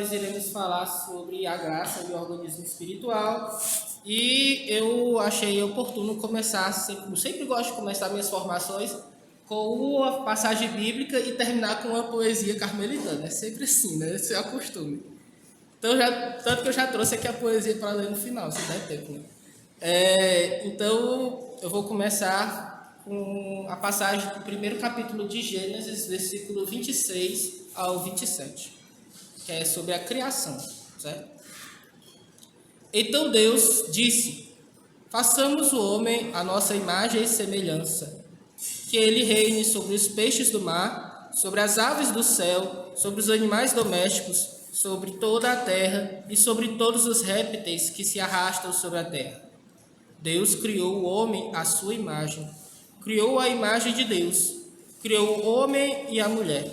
nós iremos falar sobre a graça e o organismo espiritual. E eu achei oportuno começar, sempre gosto de começar minhas formações com a passagem bíblica e terminar com uma poesia carmelitana. É sempre assim, né? Esse é o costume. Então, tanto que eu já trouxe aqui a poesia para ler no final, se der tempo, né? Então, eu vou começar com a passagem do primeiro capítulo de Gênesis, versículo 26 ao 27, que é sobre a criação, certo? Então Deus disse: façamos o homem à nossa imagem e semelhança, que ele reine sobre os peixes do mar, sobre as aves do céu, sobre os animais domésticos, sobre toda a terra e sobre todos os répteis que se arrastam sobre a terra. Deus criou o homem à sua imagem. Criou a imagem de Deus. Criou o homem e a mulher.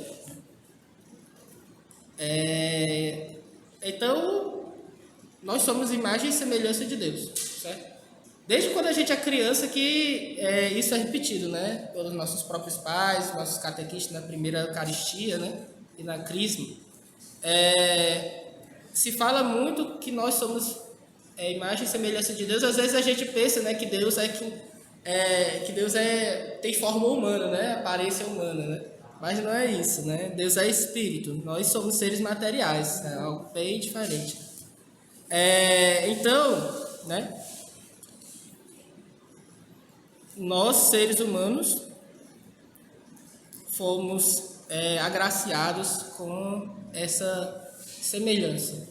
Então, nós somos imagem e semelhança de Deus, certo? Desde quando a gente é criança que isso é repetido, né? Pelos nossos próprios pais, nossos catequistas na primeira Eucaristia, né? E na Crisma. Se fala muito que nós somos imagem e semelhança de Deus. Às vezes a gente pensa, né, que Deus tem forma humana, né? Aparência humana, né? Mas não é isso, né? Deus é espírito. Nós somos seres materiais, é algo bem diferente. Então, né? Nós, seres humanos, fomos agraciados com essa semelhança,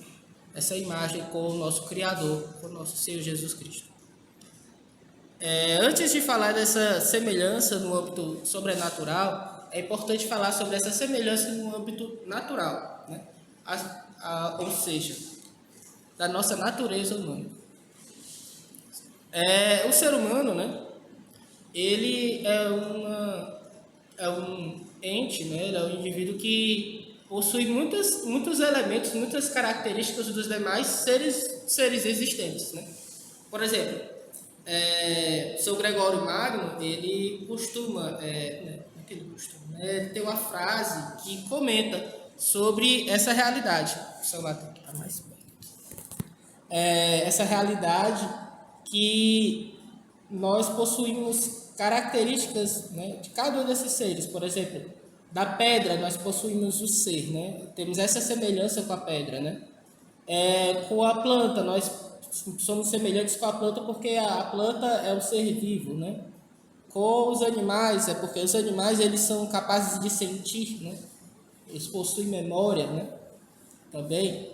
essa imagem com o nosso Criador, com o nosso Senhor Jesus Cristo. Antes de falar dessa semelhança no âmbito sobrenatural, é importante falar sobre essa semelhança no âmbito natural, né? Ou seja, da nossa natureza humana. O ser humano, né? Ele é um ente, né? Ele é um indivíduo que possui muitos elementos, muitas características dos demais seres existentes, né? Por exemplo, São Gregório Magno, ele costuma, ele tem uma frase que comenta sobre essa realidade. Essa realidade que nós possuímos características, né, de cada um desses seres. Por exemplo, da pedra nós possuímos o ser, né? Temos essa semelhança com a pedra, né? Com a planta nós somos semelhantes com a planta porque a planta é um ser vivo, né? Com os animais porque os animais eles são capazes de sentir, né? Eles possuem memória, né? Também.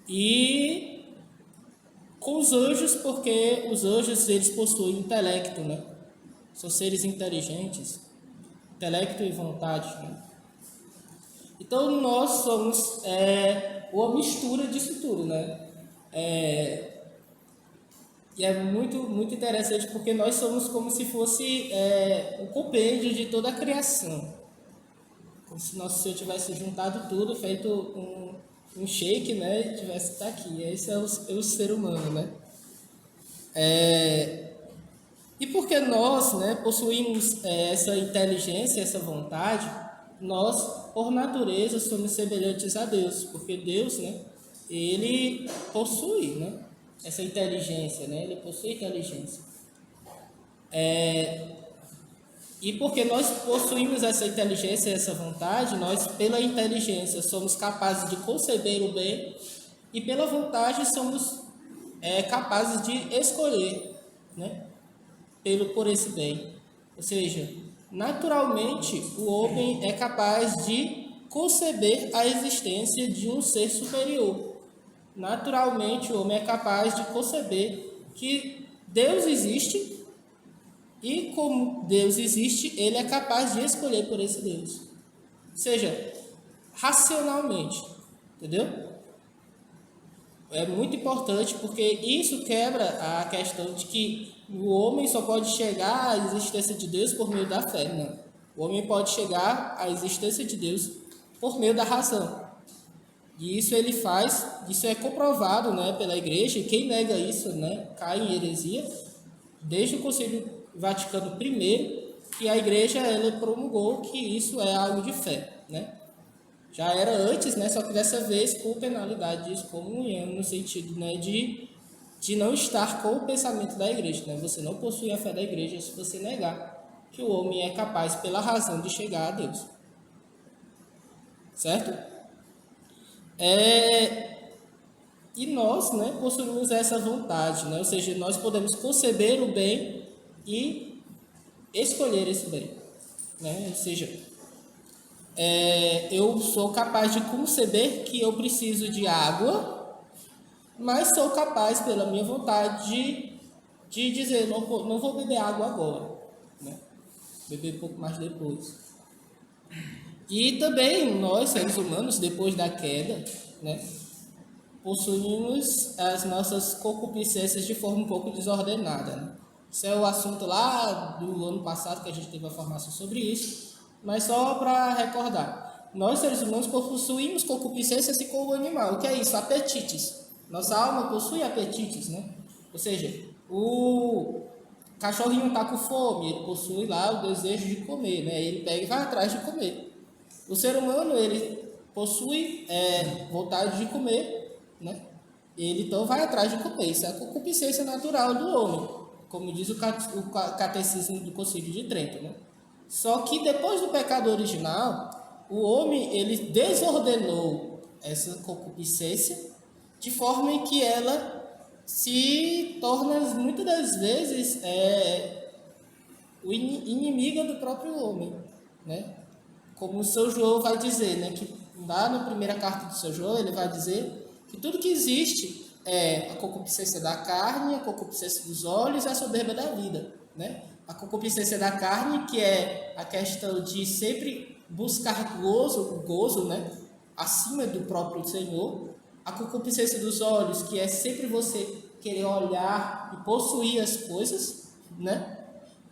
E com os anjos porque os anjos eles possuem intelecto, né? São seres inteligentes, intelecto e vontade, né? Então nós somos uma mistura disso tudo, né? E é muito interessante porque nós somos como se fosse um compêndio de toda a criação, como se nosso Senhor tivesse juntado tudo, feito um shake, né? E tivesse estar aqui. Esse é o ser humano, né? E porque nós, né, possuímos essa inteligência, essa vontade, nós, por natureza, somos semelhantes a Deus, porque Deus, né, ele possui, né, essa inteligência, né, ele possui inteligência. E porque nós possuímos essa inteligência, essa vontade, nós, pela inteligência, somos capazes de conceber o bem e pela vontade somos capazes de escolher, né, por esse bem. Ou seja, naturalmente o homem é capaz de conceber a existência de um ser superior. Naturalmente o homem é capaz de conceber que Deus existe e como Deus existe, ele é capaz de escolher por esse Deus. Ou seja, racionalmente, entendeu? É muito importante porque isso quebra a questão de que o homem só pode chegar à existência de Deus por meio da fé. Não. O homem pode chegar à existência de Deus por meio da razão. E isso ele faz, isso é comprovado, né, pela Igreja, e quem nega isso, né, cai em heresia, desde o Concílio Vaticano I, que a Igreja ela promulgou que isso é algo de fé, né? Já era antes, né? Só que dessa vez com penalidade de excomunhão, no sentido, né, de não estar com o pensamento da igreja, né? Você não possui a fé da igreja se você negar que o homem é capaz pela razão de chegar a Deus. Certo? E nós, né, possuímos essa vontade, né? Ou seja, nós podemos conceber o bem e escolher esse bem, né? Ou seja, eu sou capaz de conceber que eu preciso de água, mas sou capaz, pela minha vontade, de dizer, não vou beber água agora, né? Beber um pouco mais depois. E também nós, seres humanos, depois da queda, né, possuímos as nossas concupiscências de forma um pouco desordenada, né? Isso é o assunto lá do ano passado, que a gente teve uma formação sobre isso, mas só para recordar. Nós, seres humanos, possuímos concupiscências assim como o animal. O que é isso? Apetites. Nossa alma possui apetites, né? Ou seja, o cachorrinho está com fome, ele possui lá o desejo de comer, né? Ele pega e vai atrás de comer. O ser humano, ele possui vontade de comer, né? Ele então vai atrás de comer. Isso é a concupiscência natural do homem, como diz o catecismo do Concílio de Trento, né? Só que depois do pecado original, o homem ele desordenou essa concupiscência de forma que ela se torna muitas das vezes inimiga do próprio homem, né? Como o São João vai dizer, né, que lá na primeira carta do São João, ele vai dizer que tudo que existe é a concupiscência da carne, a concupiscência dos olhos e a soberba da vida, né? A concupiscência da carne, que é a questão de sempre buscar gozo, né, acima do próprio Senhor. A concupiscência dos olhos, que é sempre você querer olhar e possuir as coisas, né?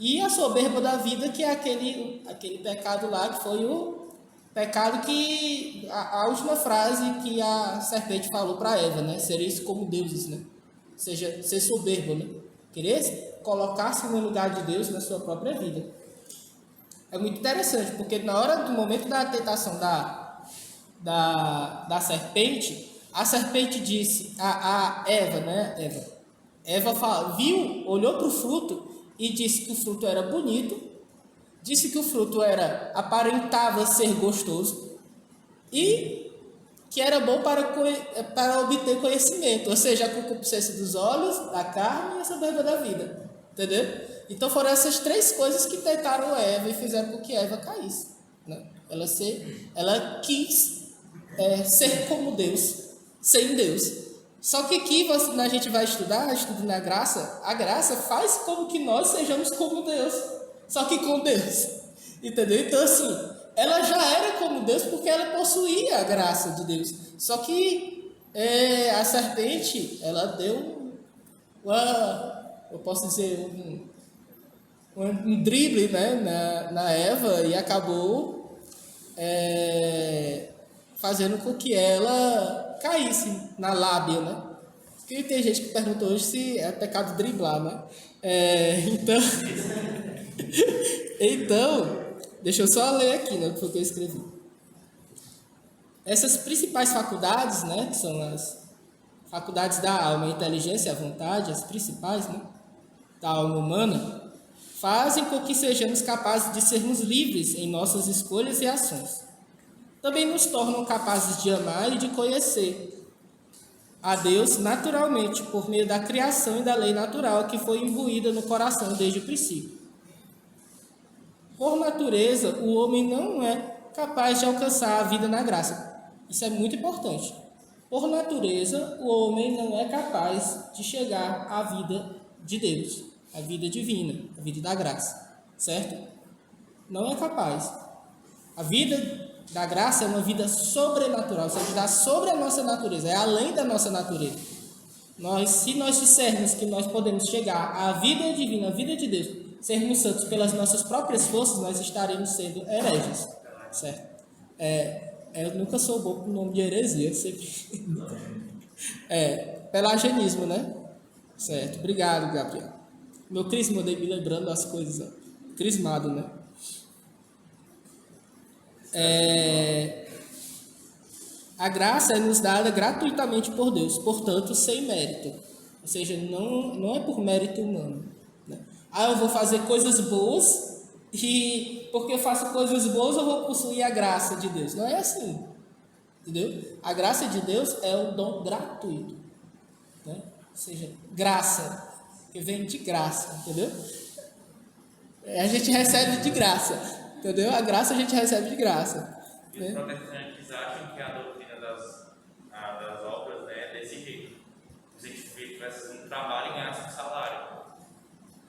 E a soberba da vida, que é aquele pecado lá, que foi o pecado que... A última frase que a serpente falou para Eva, né? Sereis como deuses, né? Ou seja, ser soberbo, né? Querer colocar-se no lugar de Deus na sua própria vida. É muito interessante, porque do momento da tentação da serpente, a serpente disse a Eva, né? Eva olhou para o fruto e disse que o fruto era bonito, disse que o fruto aparentava ser gostoso e que era bom para obter conhecimento, ou seja, a concupiscência dos olhos, da carne e a soberba da vida, entendeu? Então foram essas três coisas que tentaram Eva e fizeram com que Eva caísse, né? Ela quis ser como Deus, sem Deus. Só que aqui a gente vai estudar, estudando a graça faz como que nós sejamos como Deus, só que com Deus, entendeu? Então assim, ela já era como Deus porque ela possuía a graça de Deus, só que a serpente, ela deu eu posso dizer, um drible, né, na Eva e acabou fazendo com que ela caísse na lábia, né? Porque tem gente que pergunta hoje se é pecado driblar, né? Então, deixa eu só ler aqui, né? Porque eu escrevi. Essas principais faculdades, né? Que são as faculdades da alma, a inteligência e a vontade, as principais, né? Da alma humana, fazem com que sejamos capazes de sermos livres em nossas escolhas e ações. Também nos tornam capazes de amar e de conhecer a Deus naturalmente, por meio da criação e da lei natural que foi imbuída no coração desde o princípio. Por natureza, o homem não é capaz de alcançar a vida na graça. Isso é muito importante. Por natureza, o homem não é capaz de chegar à vida de Deus, à vida divina, à vida da graça, certo? Não é capaz. A vida da graça é uma vida sobrenatural, ou seja, está sobre a nossa natureza, é além da nossa natureza. Se nós dissermos que nós podemos chegar à vida divina, à vida de Deus, sermos santos pelas nossas próprias forças, nós estaremos sendo hereges, certo? Eu nunca sou bom com o nome de heresia, sempre. Pelagianismo, né? Certo, obrigado, Gabriel. Meu crisma, me lembrando as coisas, ó. Crismado, né? A graça é nos dada gratuitamente por Deus, portanto, sem mérito. Ou seja, não é por mérito humano. Né? Eu vou fazer coisas boas e porque eu faço coisas boas eu vou possuir a graça de Deus. Não é assim. Entendeu? A graça de Deus é um dom gratuito. Né? Ou seja, graça, que vem de graça, entendeu? A gente recebe de graça, entendeu? A graça a gente recebe de graça. E os protestantes acham que a doutrina das obras, né, é desse jeito. Os indivíduos precisam trabalhar e ganhar seu salário.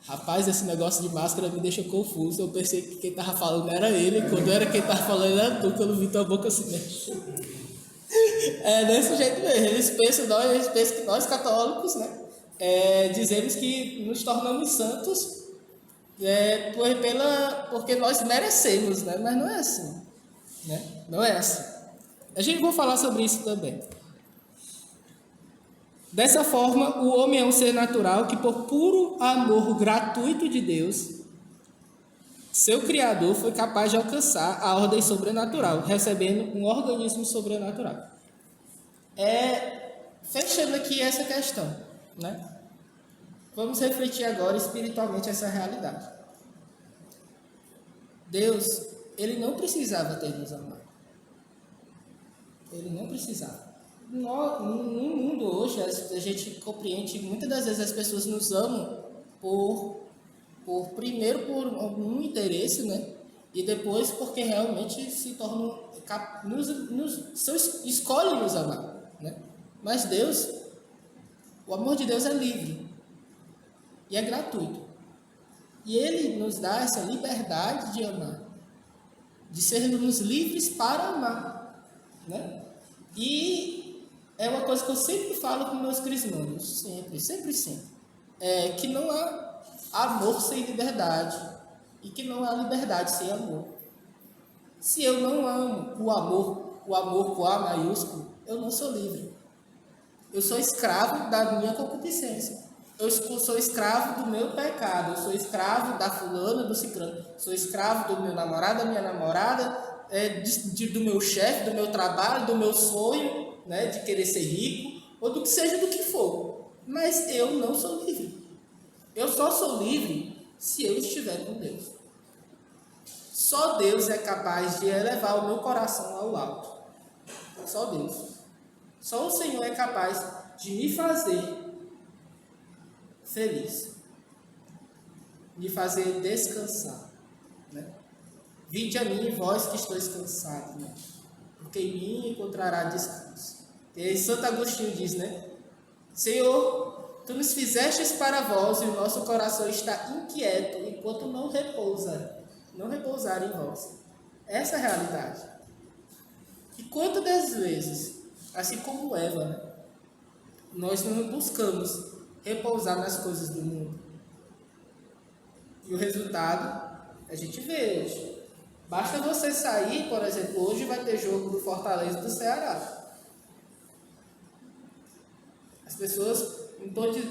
Rapaz, esse negócio de máscara me deixa confuso. Eu pensei que quem tava falando era ele, quando era quem tava falando era tu, quando vi tua boca assim, né? É desse jeito mesmo. Eles pensam que nós católicos, né, dizemos que nos tornamos santos porque nós merecemos, né? Mas não é assim, né? Não é assim. A gente vai falar sobre isso também. Dessa forma, o homem é um ser natural que, por puro amor gratuito de Deus, seu Criador foi capaz de alcançar a ordem sobrenatural, recebendo um organismo sobrenatural. Fechando aqui essa questão, né? Vamos refletir agora espiritualmente essa realidade. Deus, ele não precisava ter nos amado. Ele não precisava. No mundo hoje, a gente compreende que muitas das vezes as pessoas nos amam primeiro por algum interesse, né? E depois porque realmente se tornam, escolhem nos amar, né? Mas Deus, o amor de Deus é livre e é gratuito. E Ele nos dá essa liberdade de amar, de sermos livres para amar, né? E é uma coisa que eu sempre falo com meus crismãos, sempre, que não há amor sem liberdade e que não há liberdade sem amor. Se eu não amo o amor com A maiúsculo, eu não sou livre. Eu sou escravo da minha concupiscência. Eu sou escravo do meu pecado. Eu sou escravo da fulana, do ciclano. Sou escravo do meu namorado, da minha namorada, do meu chefe, do meu trabalho, do meu sonho, né, de querer ser rico, ou do que seja do que for. Mas eu não sou livre. Eu só sou livre se eu estiver com Deus. Só Deus é capaz de elevar o meu coração ao alto. Só Deus. Só o Senhor é capaz de me fazer feliz, me fazer descansar, né? Vinde a mim, vós que estáis cansados, né? Porque em mim encontrará descanso. E Santo Agostinho diz, né? Senhor, tu nos fizestes para vós e o nosso coração está inquieto enquanto não repousar em vós. Essa é a realidade. E quantas das vezes, assim como Eva, né, nós não buscamos repousar nas coisas do mundo. E o resultado a gente vê hoje. Basta você sair, por exemplo, hoje vai ter jogo do Fortaleza e do Ceará. As pessoas,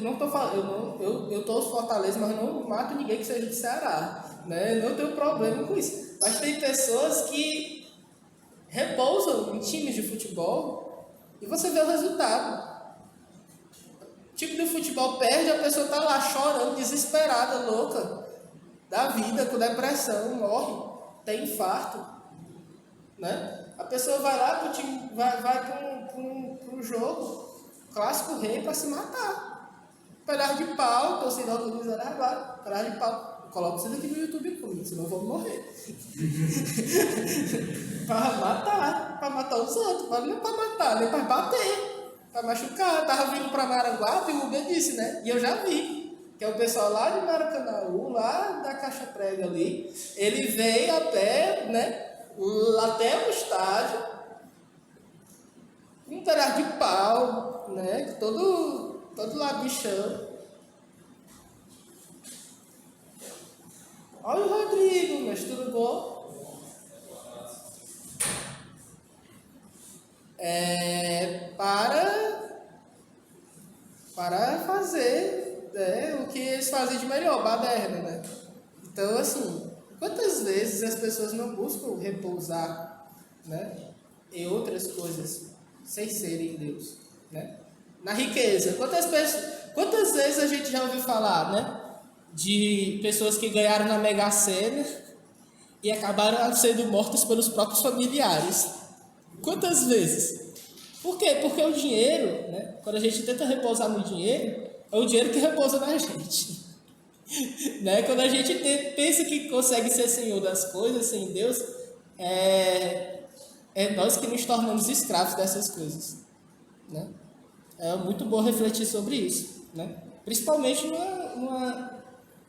não estou falando, eu torço Fortaleza, mas não mato ninguém que seja do Ceará, né? Não tenho problema com isso. Mas tem pessoas que repousam em times de futebol e você vê o resultado. O time de futebol perde, a pessoa está lá chorando, desesperada, louca da vida, com depressão, morre, tem infarto, né? A pessoa vai lá pro time, vai pro jogo, clássico rei, para se matar. Pedaço de pau, torcida organizada, pedaço de pau. Coloca isso aqui no YouTube comigo, senão eu vou morrer. para matar os outros, mas não é para matar, nem para bater, para machucar. Eu tava vindo para Maranguape e o Rubem disse, né? E eu já vi. Que é o pessoal lá de Maracanãú, lá da Caixa Prega ali, ele veio a pé, né, até o estádio, um pedaço de pau, né, todo labichão. Olha o Rodrigo, mas tudo bom? Para fazer o que eles fazem de melhor, baderna, né? Então, assim, quantas vezes as pessoas não buscam repousar, né, em outras coisas, sem serem Deus, né? Na riqueza. Quantas vezes a gente já ouviu falar, né? De pessoas que ganharam na Mega Sena e acabaram sendo mortas pelos próprios familiares. Quantas vezes? Por quê? Porque o dinheiro, né? Quando a gente tenta repousar no dinheiro, é o dinheiro que repousa na gente. Né? Quando a gente pensa que consegue ser senhor das coisas sem Deus, é nós que nos tornamos escravos dessas coisas, né? É muito bom refletir sobre isso, né? Principalmente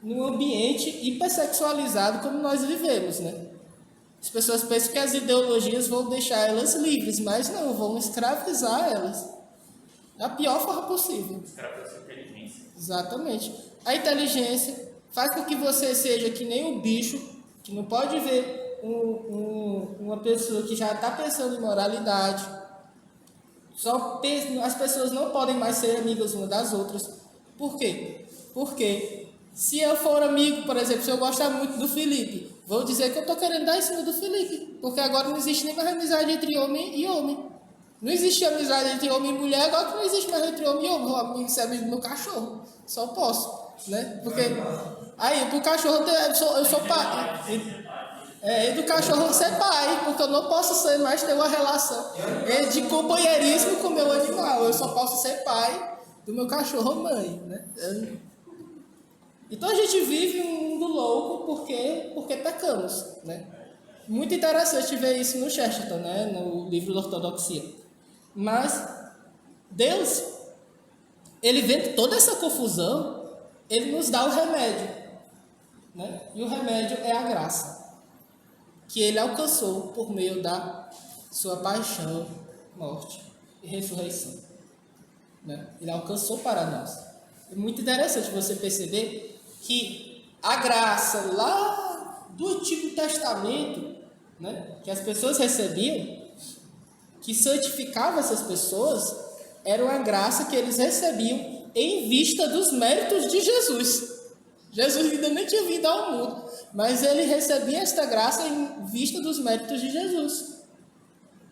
num ambiente hipersexualizado como nós vivemos, né? As pessoas pensam que as ideologias vão deixar elas livres, mas não, vão escravizar elas da pior forma possível. Escravizar a inteligência. Exatamente. A inteligência faz com que você seja que nem um bicho, que não pode ver uma pessoa que já está pensando em moralidade. As pessoas não podem mais ser amigas umas das outras. Por quê? Porque se eu for amigo, por exemplo, se eu gostar muito do Felipe, vou dizer que eu estou querendo dar em cima do Felipe. Porque agora não existe nem mais amizade entre homem e homem. Não existe amizade entre homem e mulher, agora que não existe mais entre homem e homem. Vou ser amigo do meu cachorro. Só posso, né? Porque aí, pro cachorro, eu sou pai. E do cachorro ser pai, porque eu não posso mais ter uma relação de companheirismo com o meu animal. Eu só posso ser pai do meu cachorro mãe, né? Então a gente vive um mundo louco porque pecamos, né? Muito interessante ver isso no Chesterton, né? No livro da Ortodoxia. Mas Deus, ele vendo toda essa confusão, ele nos dá o remédio, né? E o remédio é a graça que ele alcançou por meio da sua paixão, morte e ressurreição, né? Ele alcançou para nós. É muito interessante você perceber que a graça lá do Antigo Testamento, né, que as pessoas recebiam, que santificava essas pessoas, era uma graça que eles recebiam em vista dos méritos de Jesus. Jesus ainda nem tinha vindo ao mundo, mas ele recebia esta graça em vista dos méritos de Jesus.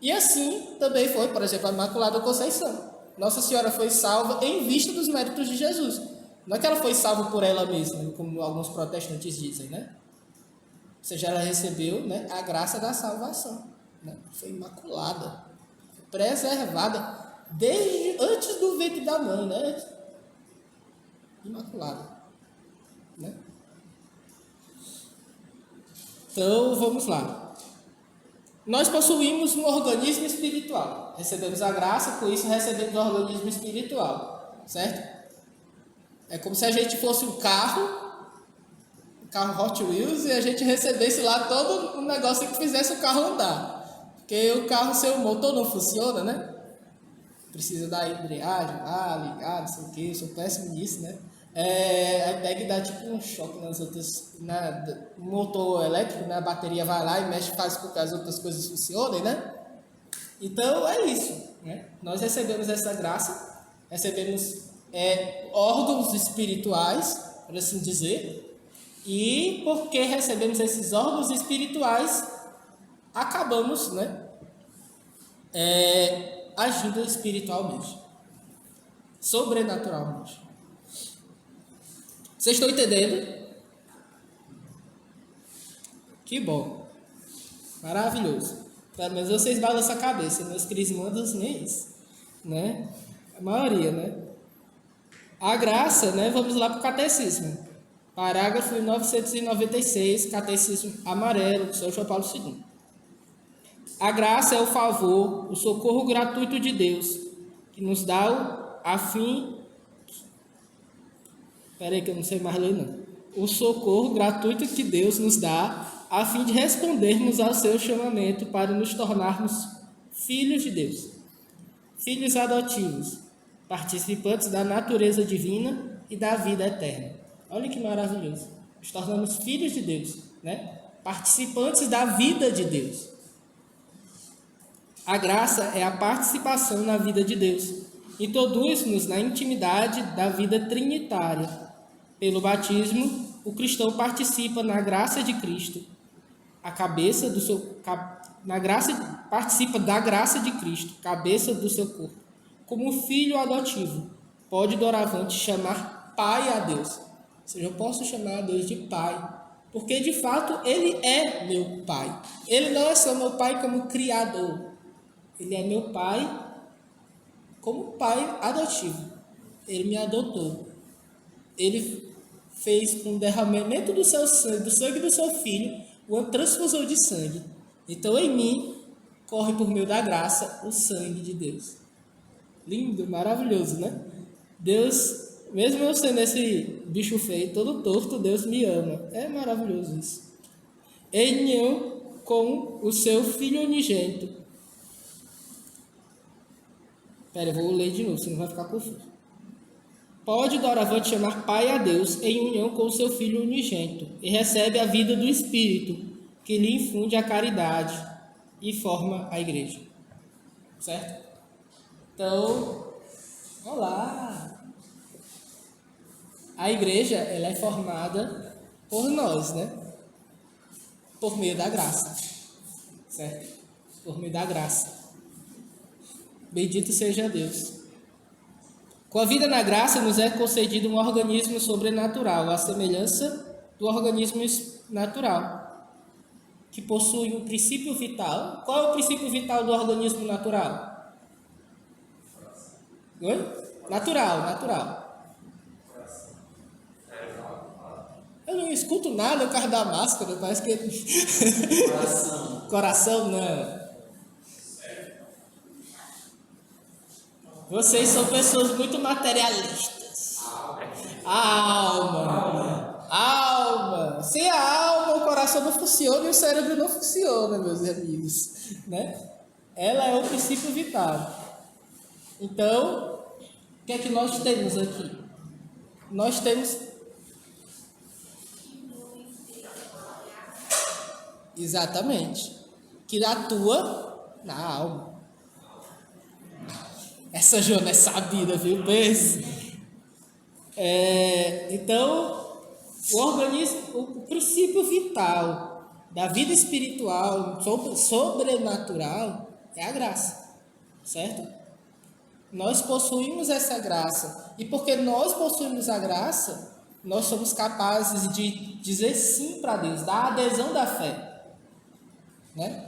E assim também foi, por exemplo, a Imaculada Conceição. Nossa Senhora foi salva em vista dos méritos de Jesus. Não é que ela foi salva por ela mesma, como alguns protestantes dizem, né? Ou seja, ela recebeu, né, a graça da salvação, né? Foi imaculada, preservada desde antes do ventre da mãe, né? Imaculada, né? Então, vamos lá. Nós possuímos um organismo espiritual. Recebemos a graça, com isso recebemos um organismo espiritual, certo? É como se a gente fosse um carro Hot Wheels, e a gente recebesse lá todo um negócio que fizesse o carro andar. Porque o carro, seu motor não funciona, né? Precisa da embreagem, ligar, não sei o que, eu sou péssimo nisso, né? Aí pega e dá tipo um choque nas outras, no motor elétrico, né? A bateria vai lá e mexe, faz com que as outras coisas funcionem, né? Então é isso, né? Nós recebemos essa graça, recebemos órgãos espirituais, por assim dizer, e porque recebemos esses órgãos espirituais, acabamos, né, agindo espiritualmente, sobrenaturalmente. Vocês estão entendendo? Que bom. Maravilhoso. Pelo menos vocês balançam a cabeça. Meus crismandos nem isso, né? A maioria, né? A graça, né? Vamos lá para o catecismo. Parágrafo 996, catecismo amarelo, de São João Paulo II. A graça é o favor, o socorro gratuito de Deus, que nos dá a fim... Espera que eu não sei mais ler, não. O socorro gratuito que Deus nos dá a fim de respondermos ao seu chamamento para nos tornarmos filhos de Deus, filhos adotivos, participantes da natureza divina e da vida eterna. Olha que maravilhoso. Nos tornamos filhos de Deus, né? Participantes da vida de Deus. A graça é a participação na vida de Deus. Introduz-nos na intimidade da vida trinitária. Pelo batismo, o cristão participa na graça de Cristo, a cabeça do seu participa da graça de Cristo, cabeça do seu corpo. Como filho adotivo, pode doravante chamar pai a Deus. Ou seja, eu posso chamar a Deus de pai, porque de fato ele é meu pai. Ele não é só meu pai como criador, ele é meu pai como pai adotivo. Ele me adotou. Ele fez com o derramamento do seu sangue, do sangue do seu filho, uma transfusão de sangue. Então em mim corre por meio da graça o sangue de Deus. Lindo, maravilhoso, né? Deus, mesmo eu sendo esse bicho feio, todo torto, Deus me ama. É maravilhoso isso. Em união com o seu filho unigênito. Espera, eu vou ler de novo, senão vai ficar confuso. Pode doravante chamar pai a Deus em união com o seu filho unigênito e recebe a vida do Espírito, que lhe infunde a caridade e forma a igreja. Certo? Então, olá! A igreja, ela é formada por nós, né? Por meio da graça. Certo? Por meio da graça. Bendito seja Deus. Com a vida na graça, nos é concedido um organismo sobrenatural, à semelhança do organismo natural, que possui um princípio vital. Qual é o princípio vital do organismo natural? Oi? Natural. Eu não escuto nada por causa da máscara, parece que... Coração, não. Vocês são pessoas muito materialistas. A alma. Sem a alma, o coração não funciona e o cérebro não funciona, meus amigos. Né? Ela é o princípio vital. Então, o que é que nós temos aqui? Nós temos... Exatamente. Que atua na alma. Essa Joana é sabida, viu? Beijo. Então, o organismo, o princípio vital da vida espiritual, sobrenatural, é a graça. Certo? Nós possuímos essa graça. E porque nós possuímos a graça, nós somos capazes de dizer sim para Deus, dar adesão da fé. Né?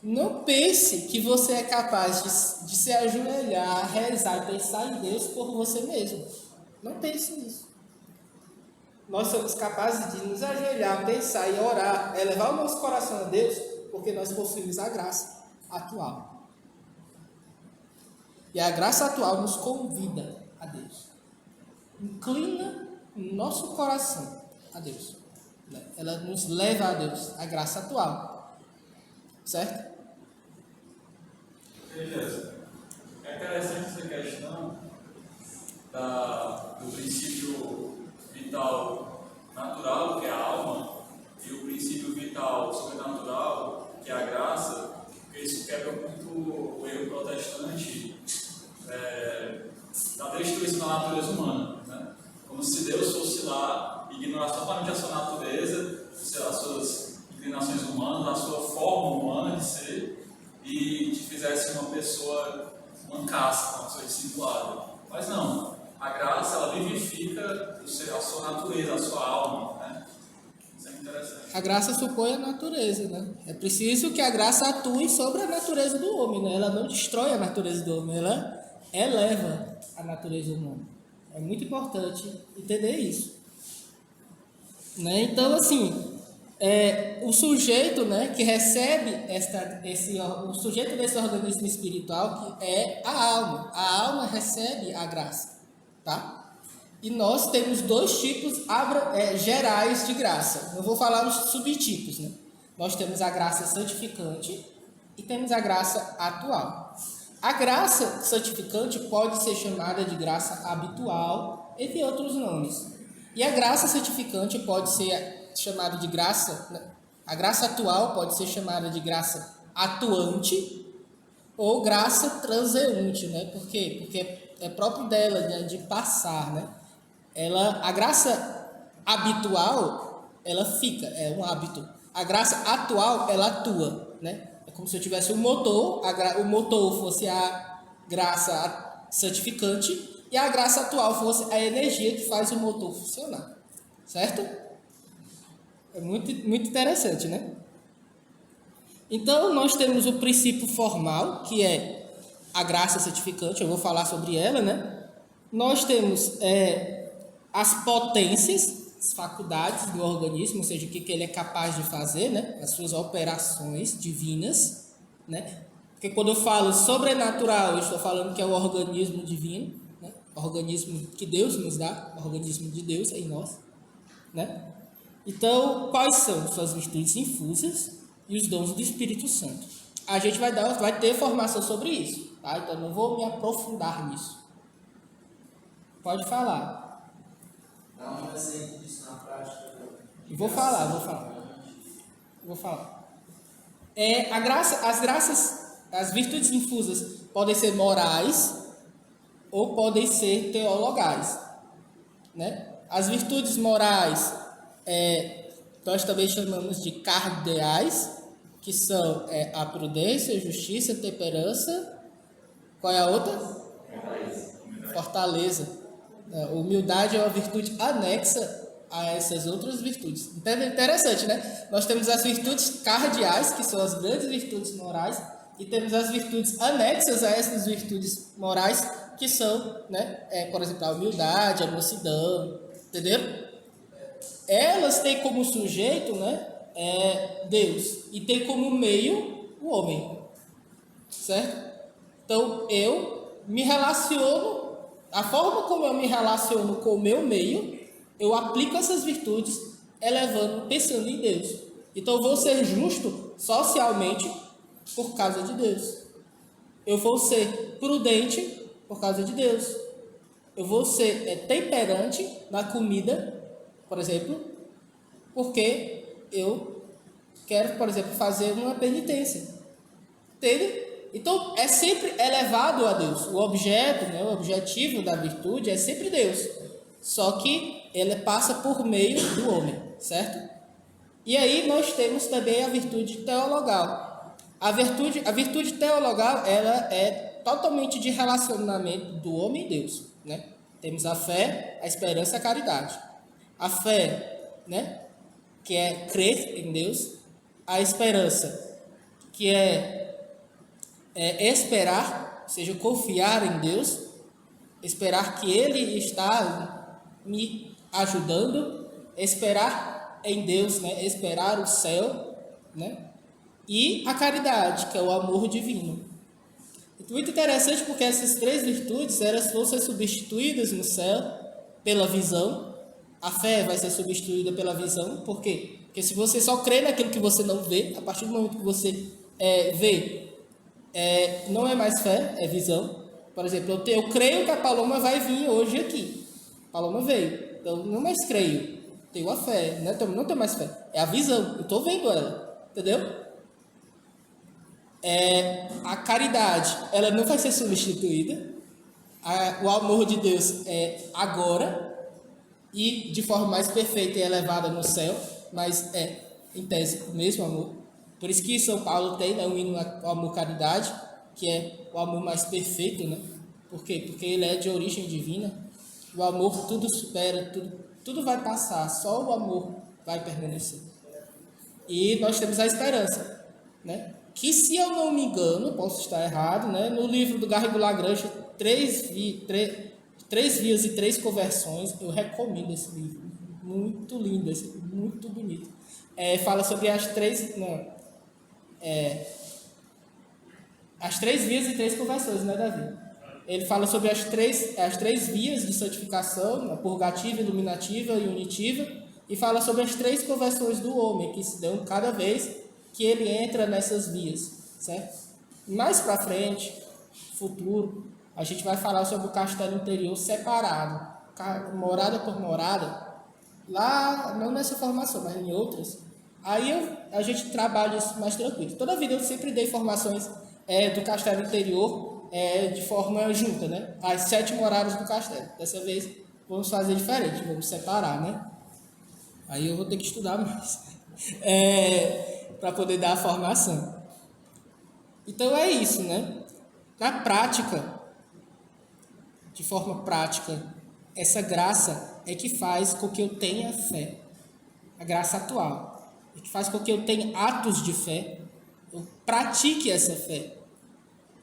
Não pense que você é capaz de se ajoelhar, rezar e pensar em Deus por você mesmo. Não pense nisso. Nós somos capazes de nos ajoelhar, pensar e orar, elevar o nosso coração a Deus, porque nós possuímos a graça atual. E a graça atual nos convida a Deus. Inclina o nosso coração a Deus. Ela nos leva a Deus, a graça atual. Certo? Beleza. É interessante essa questão do princípio vital natural, que é a alma, e o princípio vital sobrenatural, que é a graça, porque isso quebra muito o erro protestante da destruição da natureza humana. Né? Como se Deus fosse lá ignorar totalmente a sua natureza, as suas inclinações humanas, a sua forma humana de ser, e te fizesse uma pessoa, uma casca, uma pessoa discipulada. Mas não, a graça, ela vivifica a sua natureza, a sua alma, né? Isso é interessante. A graça supõe a natureza, né? É preciso que a graça atue sobre a natureza do homem, né? Ela não destrói a natureza do homem, ela eleva a natureza humana. É muito importante entender isso. Né? Então, assim... o sujeito, né, que recebe o sujeito desse organismo espiritual, que é a alma recebe a graça, tá? E nós temos dois tipos gerais de graça. Eu vou falar os subtipos, né? Nós temos a graça santificante e temos a graça atual. A graça santificante pode ser chamada de graça habitual, entre outros nomes. E a graça santificante pode ser chamada de graça, a graça atual pode ser chamada de graça atuante ou graça transeunte, né? Por quê? Porque é próprio dela, né, de passar, né? A graça habitual, ela fica, é um hábito. A graça atual, ela atua, né? É como se eu tivesse um motor, o motor fosse a graça santificante e a graça atual fosse a energia que faz o motor funcionar. Certo? É muito, muito interessante, né? Então, nós temos o princípio formal, que é a graça santificante, eu vou falar sobre ela, né? Nós temos as potências, as faculdades do organismo, ou seja, o que ele é capaz de fazer, né? As suas operações divinas, né? Porque quando eu falo sobrenatural, eu estou falando que é o organismo divino, né? O organismo que Deus nos dá, o organismo de Deus em nós, né? Então, quais são suas virtudes infusas e os dons do Espírito Santo? A gente vai ter formação sobre isso, tá? Então, não vou me aprofundar nisso. Pode falar. Dá um exemplo disso na prática. Vou falar. As virtudes infusas podem ser morais ou podem ser teologais, né? As virtudes morais nós também chamamos de cardeais, que são a prudência, a justiça, a temperança. Qual é a outra? Fortaleza. Humildade é uma virtude anexa a essas outras virtudes. Então é interessante, né? Nós temos as virtudes cardeais, que são as grandes virtudes morais, e temos as virtudes anexas a essas virtudes morais, que são, né, por exemplo, a humildade, a mansidão, entenderam? Elas têm como sujeito, né, Deus, e tem como meio o homem, certo? Então, eu me relaciono, a forma como eu me relaciono com o meu meio, eu aplico essas virtudes, pensando em Deus. Então, eu vou ser justo socialmente por causa de Deus. Eu vou ser prudente por causa de Deus. Eu vou ser temperante na comida, por exemplo, porque eu quero, por exemplo, fazer uma penitência. Entende? Então, é sempre elevado a Deus. O objeto, né, o objetivo da virtude é sempre Deus. Só que ele passa por meio do homem, certo? E aí nós temos também a virtude teologal. A virtude teologal, ela é totalmente de relacionamento do homem e Deus, né? Temos a fé, a esperança e a caridade. A fé, né, que é crer em Deus. A esperança, que é esperar, ou seja, confiar em Deus, esperar que Ele está me ajudando, esperar em Deus, né, esperar o céu, né, e a caridade, que é o amor divino. Muito interessante porque essas três virtudes, elas vão ser substituídas no céu pela visão. A fé vai ser substituída pela visão, por quê? Porque se você só crê naquilo que você não vê, a partir do momento que você vê, não é mais fé, é visão. Por exemplo, eu creio que a Paloma vai vir hoje aqui. A Paloma veio, então não mais creio, tenho a fé, né? Não tenho mais fé, é a visão, eu estou vendo ela, entendeu? A caridade, ela não vai ser substituída. O amor de Deus é agora e de forma mais perfeita e elevada no céu, mas em tese, o mesmo amor. Por isso que São Paulo tem, né, o hino ao amor caridade, que é o amor mais perfeito, né? Por quê? Porque ele é de origem divina. O amor tudo supera, tudo vai passar, só o amor vai permanecer. E nós temos a esperança, né? Que, se eu não me engano, posso estar errado, né? No livro do Garrigou Lagrange, três vias e três conversões, eu recomendo esse livro. Muito lindo, muito bonito. Fala sobre as três vias e três conversões, né, Davi? Ele fala sobre as três vias de santificação, a purgativa, iluminativa e unitiva, e fala sobre as três conversões do homem, que se dão cada vez que ele entra nessas vias, certo? Mais para frente, futuro, a gente vai falar sobre o castelo interior separado, morada por morada, lá, não nessa formação, mas em outras. Aí a gente trabalha isso mais tranquilo. Toda a vida eu sempre dei formações do castelo interior de forma junta, né? As 7 moradas do castelo. Dessa vez vamos fazer diferente, vamos separar, né? Aí eu vou ter que estudar mais. para poder dar a formação. Então é isso, né? Na prática, de forma prática, essa graça é que faz com que eu tenha fé. A graça atual é que faz com que eu tenha atos de fé, eu pratique essa fé,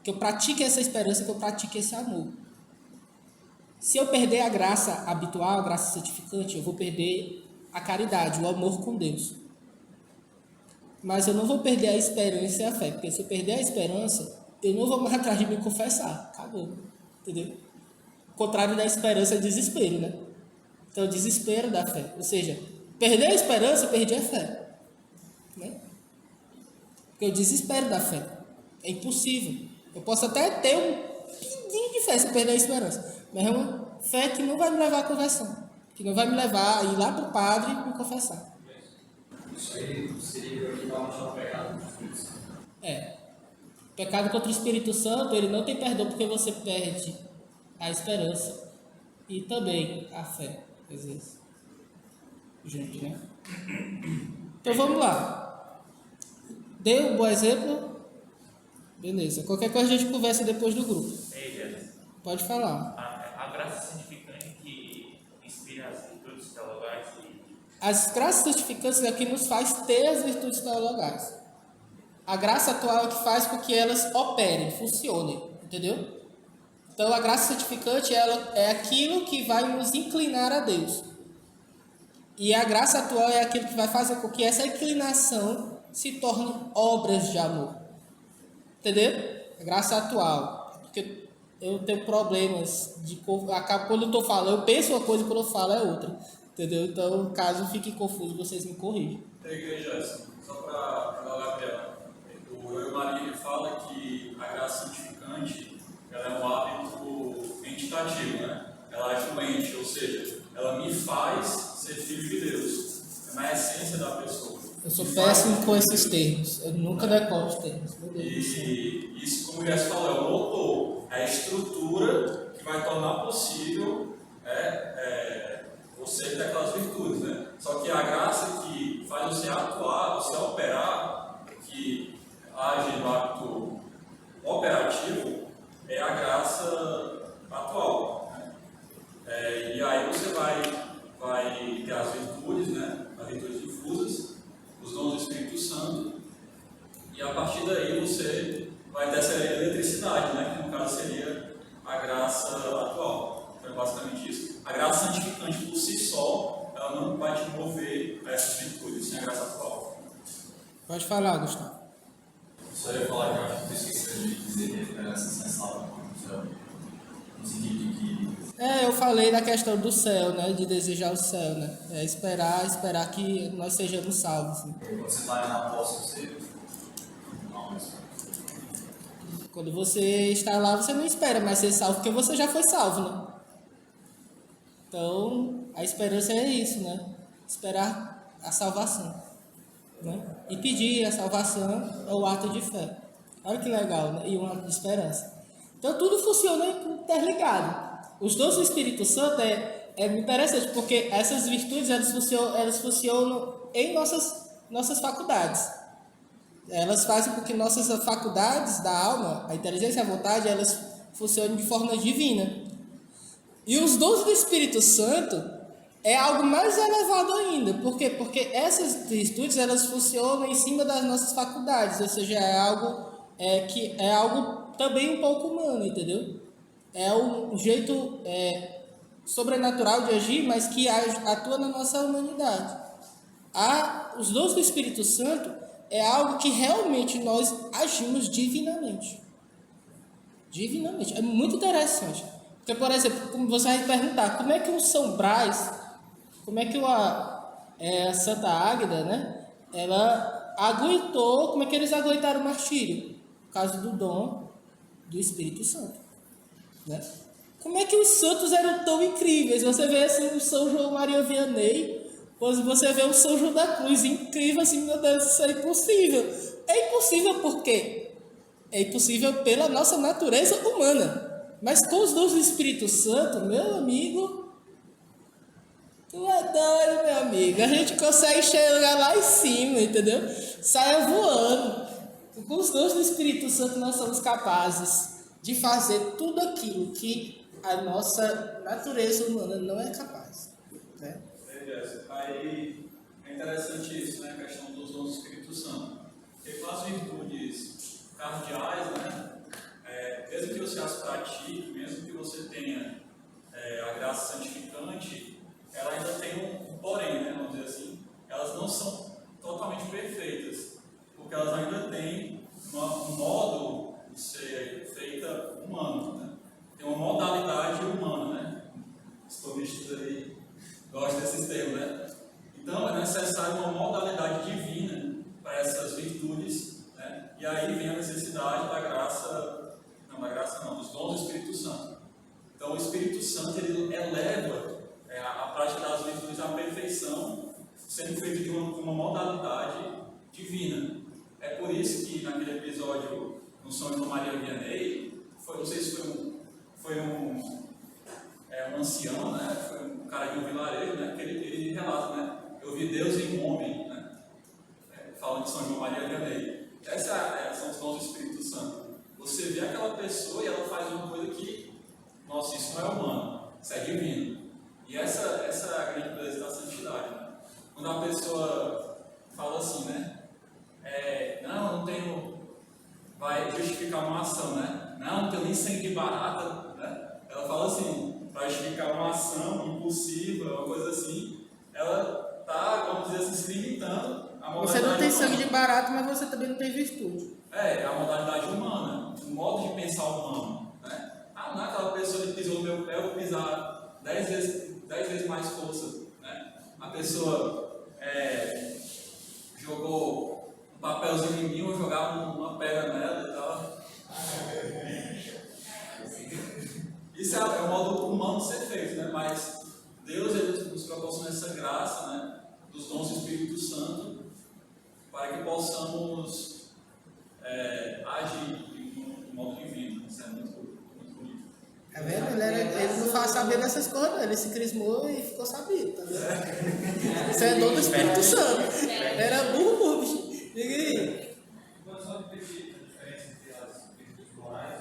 que eu pratique essa esperança, que eu pratique esse amor. Se eu perder a graça habitual, a graça santificante, eu vou perder a caridade, o amor com Deus. Mas eu não vou perder a esperança e a fé, porque se eu perder a esperança, eu não vou mais atrás de me confessar. Acabou. Entendeu? O contrário da esperança é desespero, né? Então, o desespero da fé. Ou seja, perder a esperança, eu perdi a fé. Né? Porque o desespero da fé é impossível. Eu posso até ter um pinguinho de fé se eu perder a esperança. Mas é uma fé que não vai me levar à conversão. Que não vai me levar a ir lá para o padre e me confessar. Isso aí seria equivalente ao pecado do Espírito Santo. O pecado contra o Espírito Santo, ele não tem perdão porque você perde a esperança e também a fé, às vezes. Junto, né? Então vamos lá. Deu um bom exemplo? Beleza. Qualquer coisa a gente conversa depois do grupo. Ei, Jéssica, Pode falar. a graça santificante que inspira as virtudes teologais e As graças santificantes é que nos faz ter as virtudes teologais. A graça atual é que faz com que elas operem, funcionem, entendeu? Então, a graça santificante ela é aquilo que vai nos inclinar a Deus. E a graça atual é aquilo que vai fazer com que essa inclinação se torne obras de amor. Entendeu? A graça atual. Porque eu tenho problemas de... Quando eu estou falando, eu penso uma coisa e quando eu falo é outra. Entendeu? Então, caso fique confuso, vocês me corrigem. Igreja, só para o Gabriel, o Eu Maria ele fala que a graça santificante ela é um hábito entitativo, né? Ela é fluente, ou seja, ela me faz ser filho de Deus. É na essência da pessoa. Eu sou péssimo com esses termos. Eu nunca decoro os termos. Meu Deus do céu. E isso, como o Jéssica falou, é o motor, é a estrutura que vai tornar possível você ter aquelas virtudes, né? Só que a graça que faz você atuar, você operar, que age no hábito operativo, é a graça atual. Né? E aí você vai ter as virtudes, né? As virtudes difusas, os dons do Espírito Santo, e a partir daí você vai ter essa eletricidade, né? Que no caso seria a graça atual. Então é basicamente isso. A graça santificante por si só, ela não vai te mover a essas virtudes, sem a graça atual. Pode falar, Gustavo. Só ia falar que eu acho que tu esqueceu de dizer que a esperança sem salva no céu. No sentido de que. Eu falei da questão do céu, né? De desejar o céu, né? É esperar que nós sejamos salvos. Né? Quando você está na posse, você. Não, mas. Quando você está lá, você não espera mais ser salvo, porque você já foi salvo, né? Então, a esperança é isso, né? Esperar a salvação. Né? E pedir a salvação é o ato de fé. Olha que legal, né? E um ato de esperança. Então, tudo funciona interligado. Os dons do Espírito Santo é interessante, porque essas virtudes, elas funcionam em nossas faculdades. Elas fazem com que nossas faculdades da alma, a inteligência e a vontade, elas funcionem de forma divina. E os dons do Espírito Santo é algo mais elevado ainda. Por quê? Porque essas virtudes, elas funcionam em cima das nossas faculdades, ou seja, é algo também um pouco humano, entendeu? É um jeito sobrenatural de agir, mas que atua na nossa humanidade. Os dons do Espírito Santo é algo que realmente nós agimos divinamente. Divinamente. É muito interessante. Porque, por exemplo, como você vai perguntar, como é que o São Brás, como é que a Santa Águeda, né, ela aguentou, como é que eles aguentaram o martírio? Por causa do dom do Espírito Santo. Né? Como é que os santos eram tão incríveis? Você vê assim o São João Maria Vianney, você vê o São João da Cruz, incrível, assim, meu Deus, isso é impossível. É impossível por quê? É impossível pela nossa natureza humana. Mas com os dons do Espírito Santo, meu amigo, Tu é doido, meu amigo. A gente consegue chegar lá em cima, entendeu? Saia voando. Com os dons do Espírito Santo nós somos capazes de fazer tudo aquilo que a nossa natureza humana não é capaz. Né? Aí é interessante isso, né? A questão dos dons do Espírito Santo. Porque com as virtudes cardeais, né? Mesmo que você as pratique, mesmo que você tenha a graça santificante, ela ainda tem um porém, né? Vamos dizer assim, elas não são totalmente perfeitas, porque elas ainda têm um modo de ser feita humano, né? Tem uma modalidade humana, né? Os tomistas aí gostam desses termos, né? Então é necessário uma modalidade divina para essas virtudes, né? E aí vem a necessidade da graça, dos dons do Espírito Santo. Então o Espírito Santo ele eleva a prática das virtudes à perfeição, sendo feito de uma modalidade divina. É por isso que naquele episódio no São João Maria Vianney, não sei se foi um ancião, né? Foi um cara de um vilarejo, né? Que ele relata, né? Eu vi Deus em um homem, né? Falando de São João Maria Vianney. São os dons do Espírito Santo. Você vê aquela pessoa e ela faz uma coisa que, nossa, isso não é humano, isso é divino. E essa é a grande beleza da santidade, né? Quando a pessoa fala assim, né? Não tenho, vai justificar uma ação, né? Não tenho nem sangue de barata, né? Ela fala assim, para justificar uma ação impulsiva, uma coisa assim, ela está, vamos dizer assim, se limitando à modalidade. Você não tem sangue humana. de barato, mas você também não tem virtude. É a modalidade humana, o modo de pensar humano, né? Não é aquela pessoa que pisou no meu pé, eu vou pisar 10 vezes mais força, né? A pessoa jogou um papelzinho em mim, eu vou jogar uma pedra nela e tal. Isso é o modo humano de ser feito, né? Mas Deus ele nos proporciona essa graça, né? Dos dons do Espírito Santo, para que possamos agir de modo divino. Isso é muito bonito. Tá vendo? Ele não faz saber dessas coisas, não. Ele se crismou e ficou sabido, tá vendo? Isso é dom do Espírito Santo. Era burro, bicho. Diga aí. Quando só repetir a diferença entre as virtudes morais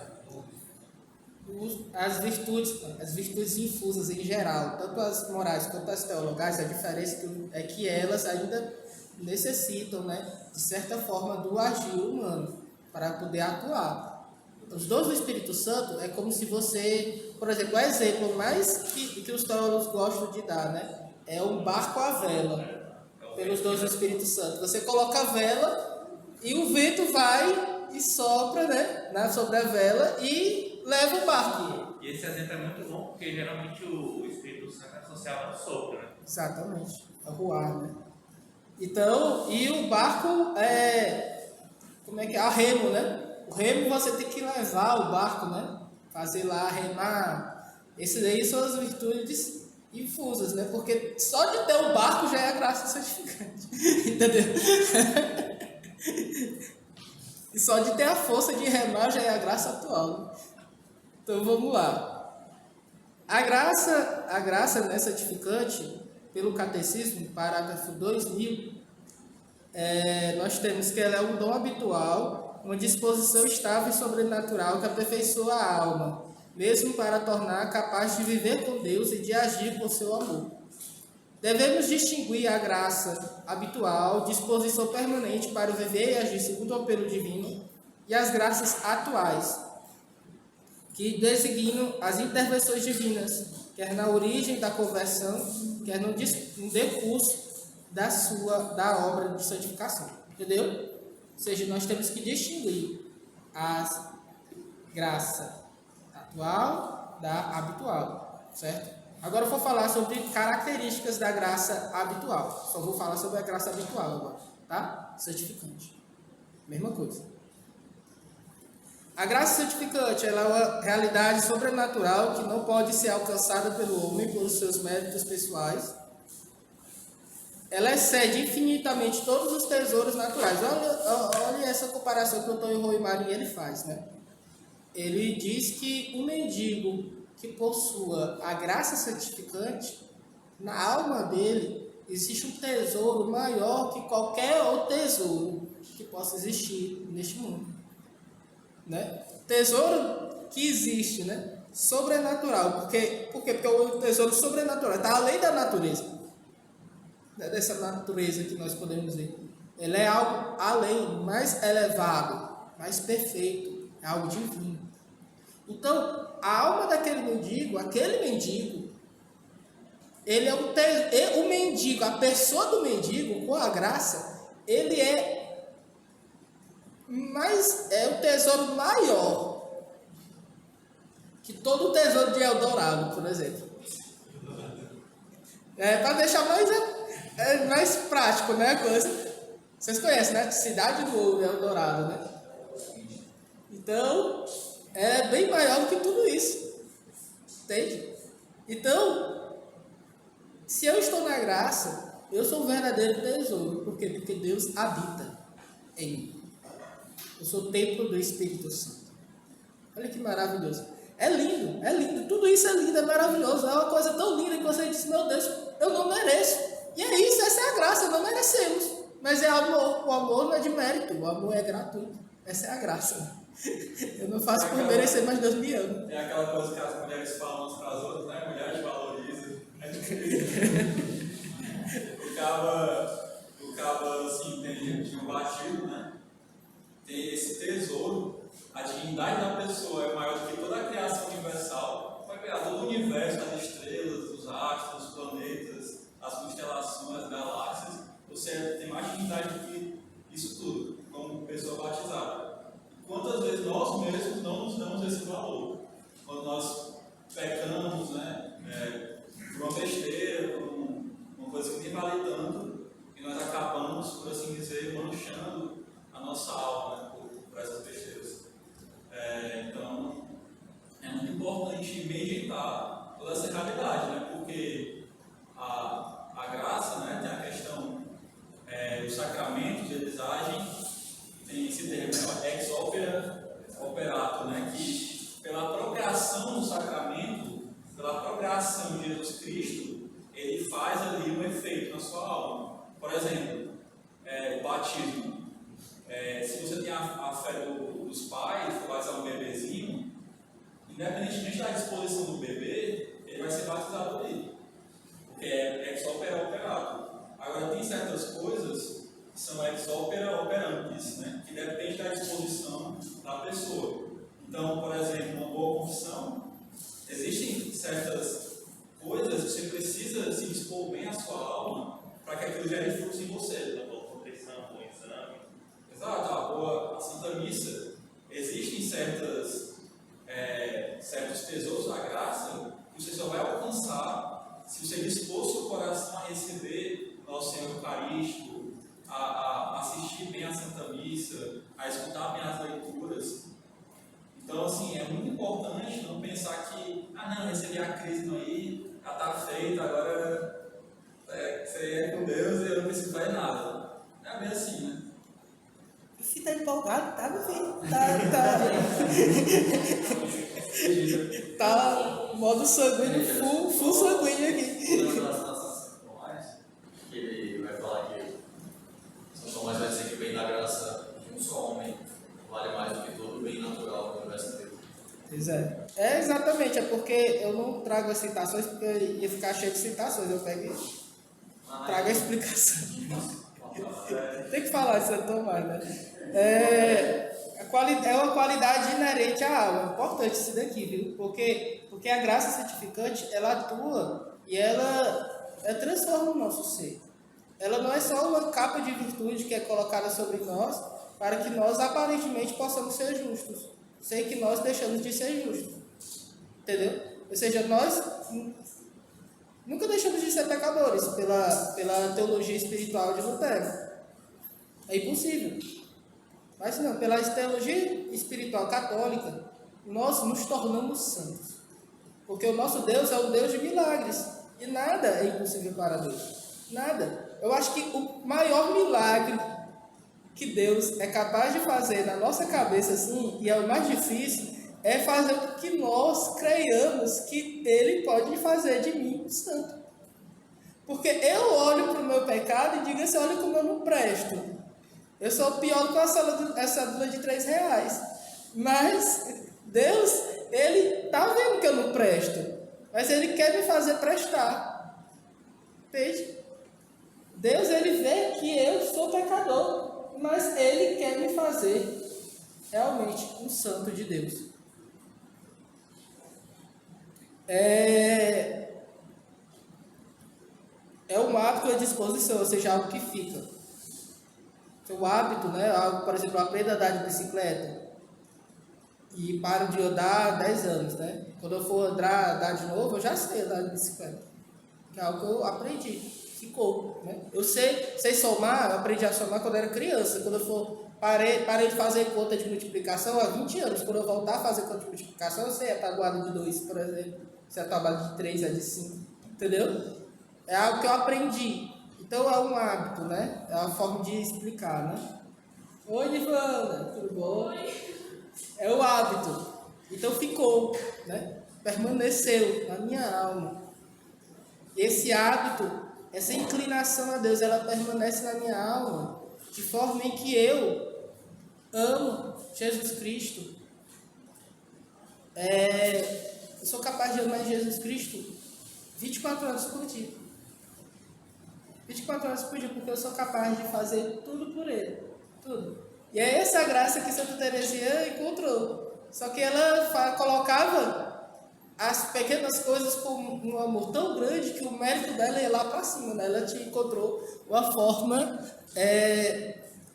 e As virtudes infusas em geral, tanto as morais quanto as teologais, a diferença é que elas ainda necessitam, né, de certa forma, do agir humano para poder atuar. Os dons do Espírito Santo é como se você, por exemplo, o exemplo mais que os teólogos gostam de dar, né, é um barco à vela, pelos dons do Espírito Santo. Você coloca a vela e o vento vai e sopra, né, sobre a vela e leva o barco. E esse exemplo é muito bom, porque geralmente o Espírito Santo é associado ao sopro, né? Exatamente, a voar, né? Então, e o barco como é que é? A remo, né? O remo você tem que levar o barco, né? Fazer lá, remar. Esses aí são as virtudes infusas, né? Porque só de ter o barco já é a graça santificante, entendeu? E só de ter a força de remar já é a graça atual. Então vamos lá. A graça né, santificante, pelo Catecismo, parágrafo 2000, nós temos que ela é um dom habitual, uma disposição estável e sobrenatural que aperfeiçoa a alma, mesmo para tornar capaz de viver com Deus e de agir por seu amor. Devemos distinguir a graça habitual, disposição permanente para viver e agir segundo o apelo divino, e as graças atuais, que designam as intervenções divinas, quer na origem da conversão, quer no decurso da obra de santificação. Entendeu? Ou seja, nós temos que distinguir a graça atual da habitual, certo? Agora eu vou falar sobre características da graça habitual. Só vou falar sobre a graça habitual agora, tá? Santificante. Mesma coisa. A graça santificante ela é uma realidade sobrenatural que não pode ser alcançada pelo homem por seus méritos pessoais. Ela excede infinitamente todos os tesouros naturais. Olha essa comparação que o Antônio Rui Marinho ele faz, né? Ele diz que o mendigo que possua a graça santificante, Na alma dele existe um tesouro maior que qualquer outro tesouro que possa existir neste mundo, né? Tesouro que existe, né? Sobrenatural. Por quê? Porque o tesouro sobrenatural está além da natureza, né? Dessa natureza que nós podemos ver. Ele é algo além, mais elevado, mais perfeito, é algo divino. Então, a alma daquele mendigo, ele é o mendigo, a pessoa do mendigo, com a graça, ele é o tesouro maior que todo o tesouro de Eldorado, por exemplo. Para deixar mais prático, né, a coisa. Vocês conhecem, né? Cidade do Ouro, Eldorado, né? Então, é bem maior do que tudo isso. Entende? Então, se eu estou na graça, eu sou um verdadeiro tesouro. Por quê? Porque Deus habita em mim. Eu sou o templo do Espírito Santo. Olha que maravilhoso. É lindo, é lindo. Tudo isso é lindo, é maravilhoso. É uma coisa tão linda que você diz, meu Deus, eu não mereço. E é isso, essa é a graça, não merecemos. Mas é amor. O amor não é de mérito, o amor é gratuito. Essa é a graça. Eu não faço por merecer, mas Deus me ama. Tem aquela coisa que as mulheres falam umas para as outras, né? Mulheres valorizam. O cabo assim, tinha um batido, né? Tem esse tesouro, a dignidade da pessoa é maior do que toda a criação universal. Foi criado todo o universo, as estrelas, os astros, os planetas, as constelações, as galáxias. Você tem mais dignidade do que isso tudo, como pessoa batizada. Quantas vezes nós mesmos não nos damos esse valor? Quando nós pecamos, né, por uma besteira, por uma coisa que nem vale tanto, e nós acabamos, por assim dizer, manchando a nossa alma, né, por essas besteiras. Então, é muito importante meditar toda essa realidade, né, porque a graça, né, tem a questão os sacramentos, eles agem, tem esse termo, ex operato, né, que pela procriação do sacramento, pela procriação de Jesus Cristo, ele faz ali um efeito na sua alma. Por exemplo, o batismo. Se você tem a fé dos pais, for batizar um bebezinho, independentemente da disposição do bebê, ele vai ser batizado ali. Porque é ex operato. Agora, tem certas coisas que são ex opera operantes, né? Que depende da disposição da pessoa. Então, por exemplo, uma boa confissão, existem certas coisas que você precisa se dispor bem à sua alma para que aquilo gere frutos em você. Uma boa confissão, um bom exame. Exato, a Santa Missa, existem certos tesouros da graça que você só vai alcançar se você dispor seu coração a receber o Senhor Eucarístico, a assistir bem a Santa Missa, a escutar bem as leituras. Então, assim, é muito importante não pensar que, não, recebi a Cristo aí, já está feito, agora você é com Deus e eu não preciso fazer nada. É bem assim, né? Você está empolgado, tá, meu filho? Tá modo sanguíneo, full sanguíneo aqui. Uma das nossas atuais, que ele vai falar que São Tomás vai dizer que o bem da graça de um só homem vale mais do que todo o bem natural do universo inteiro. Pois é. Exatamente, é porque eu não trago as citações porque eu ia ficar cheio de citações, eu pego e trago a explicação. Tem que falar de São Tomás, né? É uma qualidade inerente à alma. É importante isso daqui, viu? Porque a graça santificante, ela atua e ela transforma o nosso ser. Ela não é só uma capa de virtude que é colocada sobre nós para que nós aparentemente possamos ser justos. Sei que nós deixamos de ser justos. Entendeu? Ou seja, nós nunca deixamos de ser pecadores pela teologia espiritual de Lutero. É impossível. Mas não, pela teologia espiritual católica, nós nos tornamos santos. Porque o nosso Deus é um Deus de milagres. E nada é impossível para Deus. Nada. Eu acho que o maior milagre que Deus é capaz de fazer na nossa cabeça, assim, e é o mais difícil, é fazer com que nós creiamos que Ele pode fazer de mim um santo. Porque eu olho para o meu pecado e digo assim, olha como eu não presto. Eu sou pior do que essa cédula de R$3. Mas Deus, Ele está vendo que eu não presto. Mas Ele quer me fazer prestar. Entende? Deus, Ele vê que eu sou pecador. Mas Ele quer me fazer realmente um santo de Deus. É um hábito e a disposição, ou seja, algo que fica. O hábito, né? Algo, por exemplo, eu aprendo a andar de bicicleta e paro de andar há 10 anos, né? Quando eu for andar de novo, eu já sei andar de bicicleta. Que é algo que eu aprendi, ficou, né? Eu sei somar, eu aprendi a somar quando eu era criança. Quando eu parei de fazer conta de multiplicação há 20 anos. Quando eu voltar a fazer conta de multiplicação, eu sei a tabuada de 2, por exemplo. Se a tabuada de 3 é de 5, entendeu? É algo que eu aprendi. Então é um hábito, né? É uma forma de explicar, né? Oi, Ivana, tudo bom? Oi. É o hábito. Então ficou, né? Permaneceu na minha alma. Esse hábito, essa inclinação a Deus, ela permanece na minha alma de forma em que eu amo Jesus Cristo. Eu sou capaz de amar Jesus Cristo 24 horas por dia. 24 horas por dia, porque eu sou capaz de fazer tudo por Ele. Tudo. E é essa graça que Santa Teresinha encontrou. Só que ela colocava as pequenas coisas com um amor tão grande que o mérito dela ia lá para cima. Né? Ela te encontrou uma forma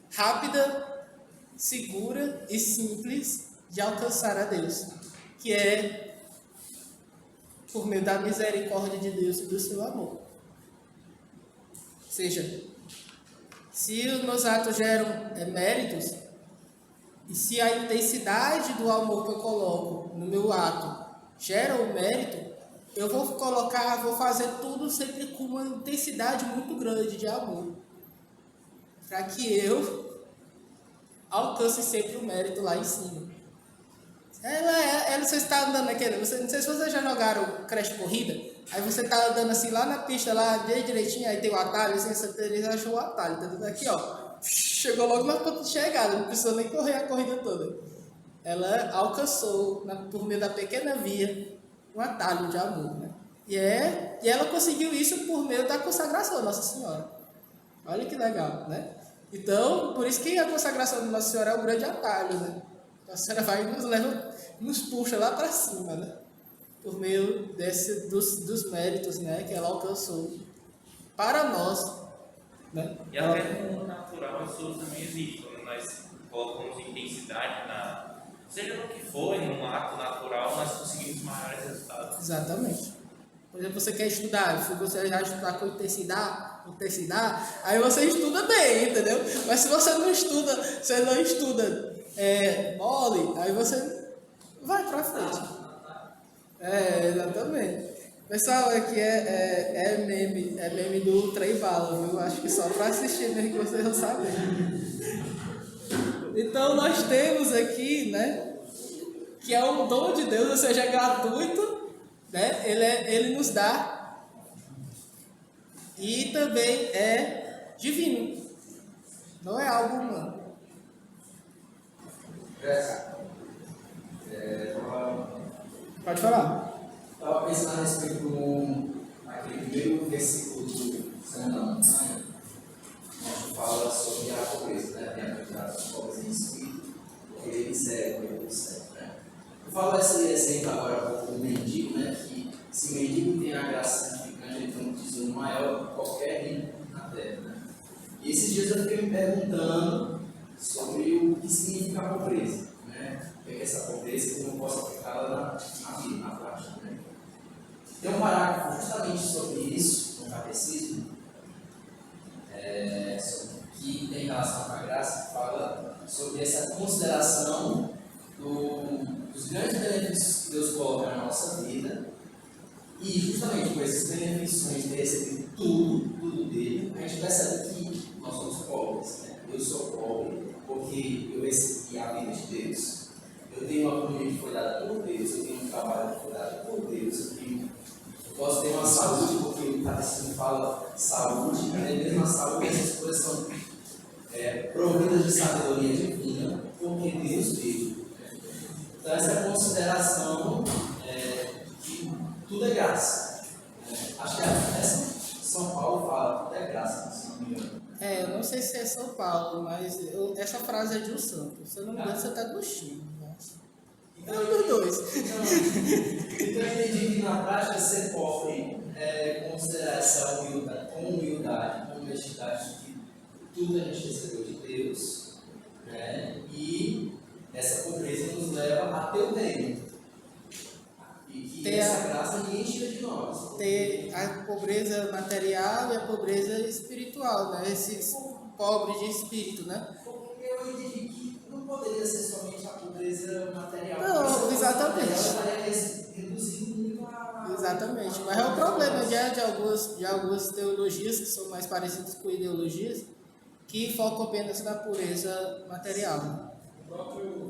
rápida, segura e simples de alcançar a Deus. Que é por meio da misericórdia de Deus e do seu amor. Ou seja, se os meus atos geram méritos, e se a intensidade do amor que eu coloco no meu ato gera o mérito, eu vou fazer tudo sempre com uma intensidade muito grande de amor, para que eu alcance sempre o mérito lá em cima. Você está andando naquele, não sei se vocês já jogaram Crash Corrida, aí você está andando assim lá na pista, lá bem direitinho, aí tem o atalho, assim, você achou o atalho, tá tudo aqui, ó, chegou logo na ponta de chegada, não precisou nem correr a corrida toda. Ela alcançou, por meio da pequena via, um atalho de amor, né? E ela conseguiu isso por meio da consagração da Nossa Senhora. Olha que legal, né? Então, por isso que a consagração da Nossa Senhora é um grande atalho, né? A Senhora vai e nos puxa lá para cima, né? Por meio dos méritos, né, que ela alcançou para nós, né? E até no natural isso também existe, quando nós colocamos intensidade seja no que for, em um ato natural, nós conseguimos maiores resultados. Exatamente. Por exemplo, você quer estudar, se você já estudar com intensidade, aí você estuda bem, entendeu? Mas se você não estuda mole, aí você vai pra frente. Exatamente. Pessoal, aqui é meme do Trem Bala, viu? Acho que só pra assistir mesmo que vocês vão saber. Então nós temos aqui, né, que é um dom de Deus, ou seja, é gratuito, né? Ele nos dá, e também é divino, não é algo humano. Pode falar. Estava pensando a respeito daquele primeiro versículo do Sermão da Montanha, onde fala sobre a pobreza, né? Bem-aventurados os pobres em espírito, porque eles servem o reino do céu, né? Eu falo esse exemplo agora do mendigo, né? Que esse mendigo tem a graça santificante, ele tem um tesouro maior que qualquer rico na terra, né? E esses dias eu fiquei me perguntando sobre o que significa a pobreza, né? O que é essa pobreza, como eu posso aplicá-la na vida, na prática, né? Tem um parágrafo justamente sobre isso, no Catecismo, que tem relação com a graça, que fala sobre essa consideração dos grandes benefícios que Deus coloca na nossa vida, e justamente com esses benefícios, a gente tem recebido tudo dele, a gente percebe que nós somos pobres, né? Eu sou pobre porque eu recebi a vida de Deus. Eu tenho uma família que foi dada por Deus, eu tenho um trabalho que foi dado por Deus, eu posso ter uma saúde porque o Catecismo gente fala saúde, né? Mesmo a saúde, essas coisas são providas de sabedoria divina, porque Deus veio. Então, essa consideração que tudo é graça. Acho que essa São Paulo fala, tudo é graça, se não me engano. Eu não sei se é São Paulo, mas essa frase é de um santo. Se eu não me engano, você está Agostinho. Então, Os dois. Então eu entendi que na prática ser pobre é considerar essa humildade, com honestidade, que tudo a gente recebeu de Deus, né? E essa pobreza nos leva a ter o reino. E que essa graça ninguém tira de nós. Tem a pobreza material e a pobreza espiritual, né? Esses pobres de espírito, né? Porque eu entendi que não poderia ser somente a pobreza material. Não, exatamente. Ela estaria reduzindo muito a... Exatamente. Mas é o problema de algumas teologias que são mais parecidas com ideologias que focam apenas na pureza material.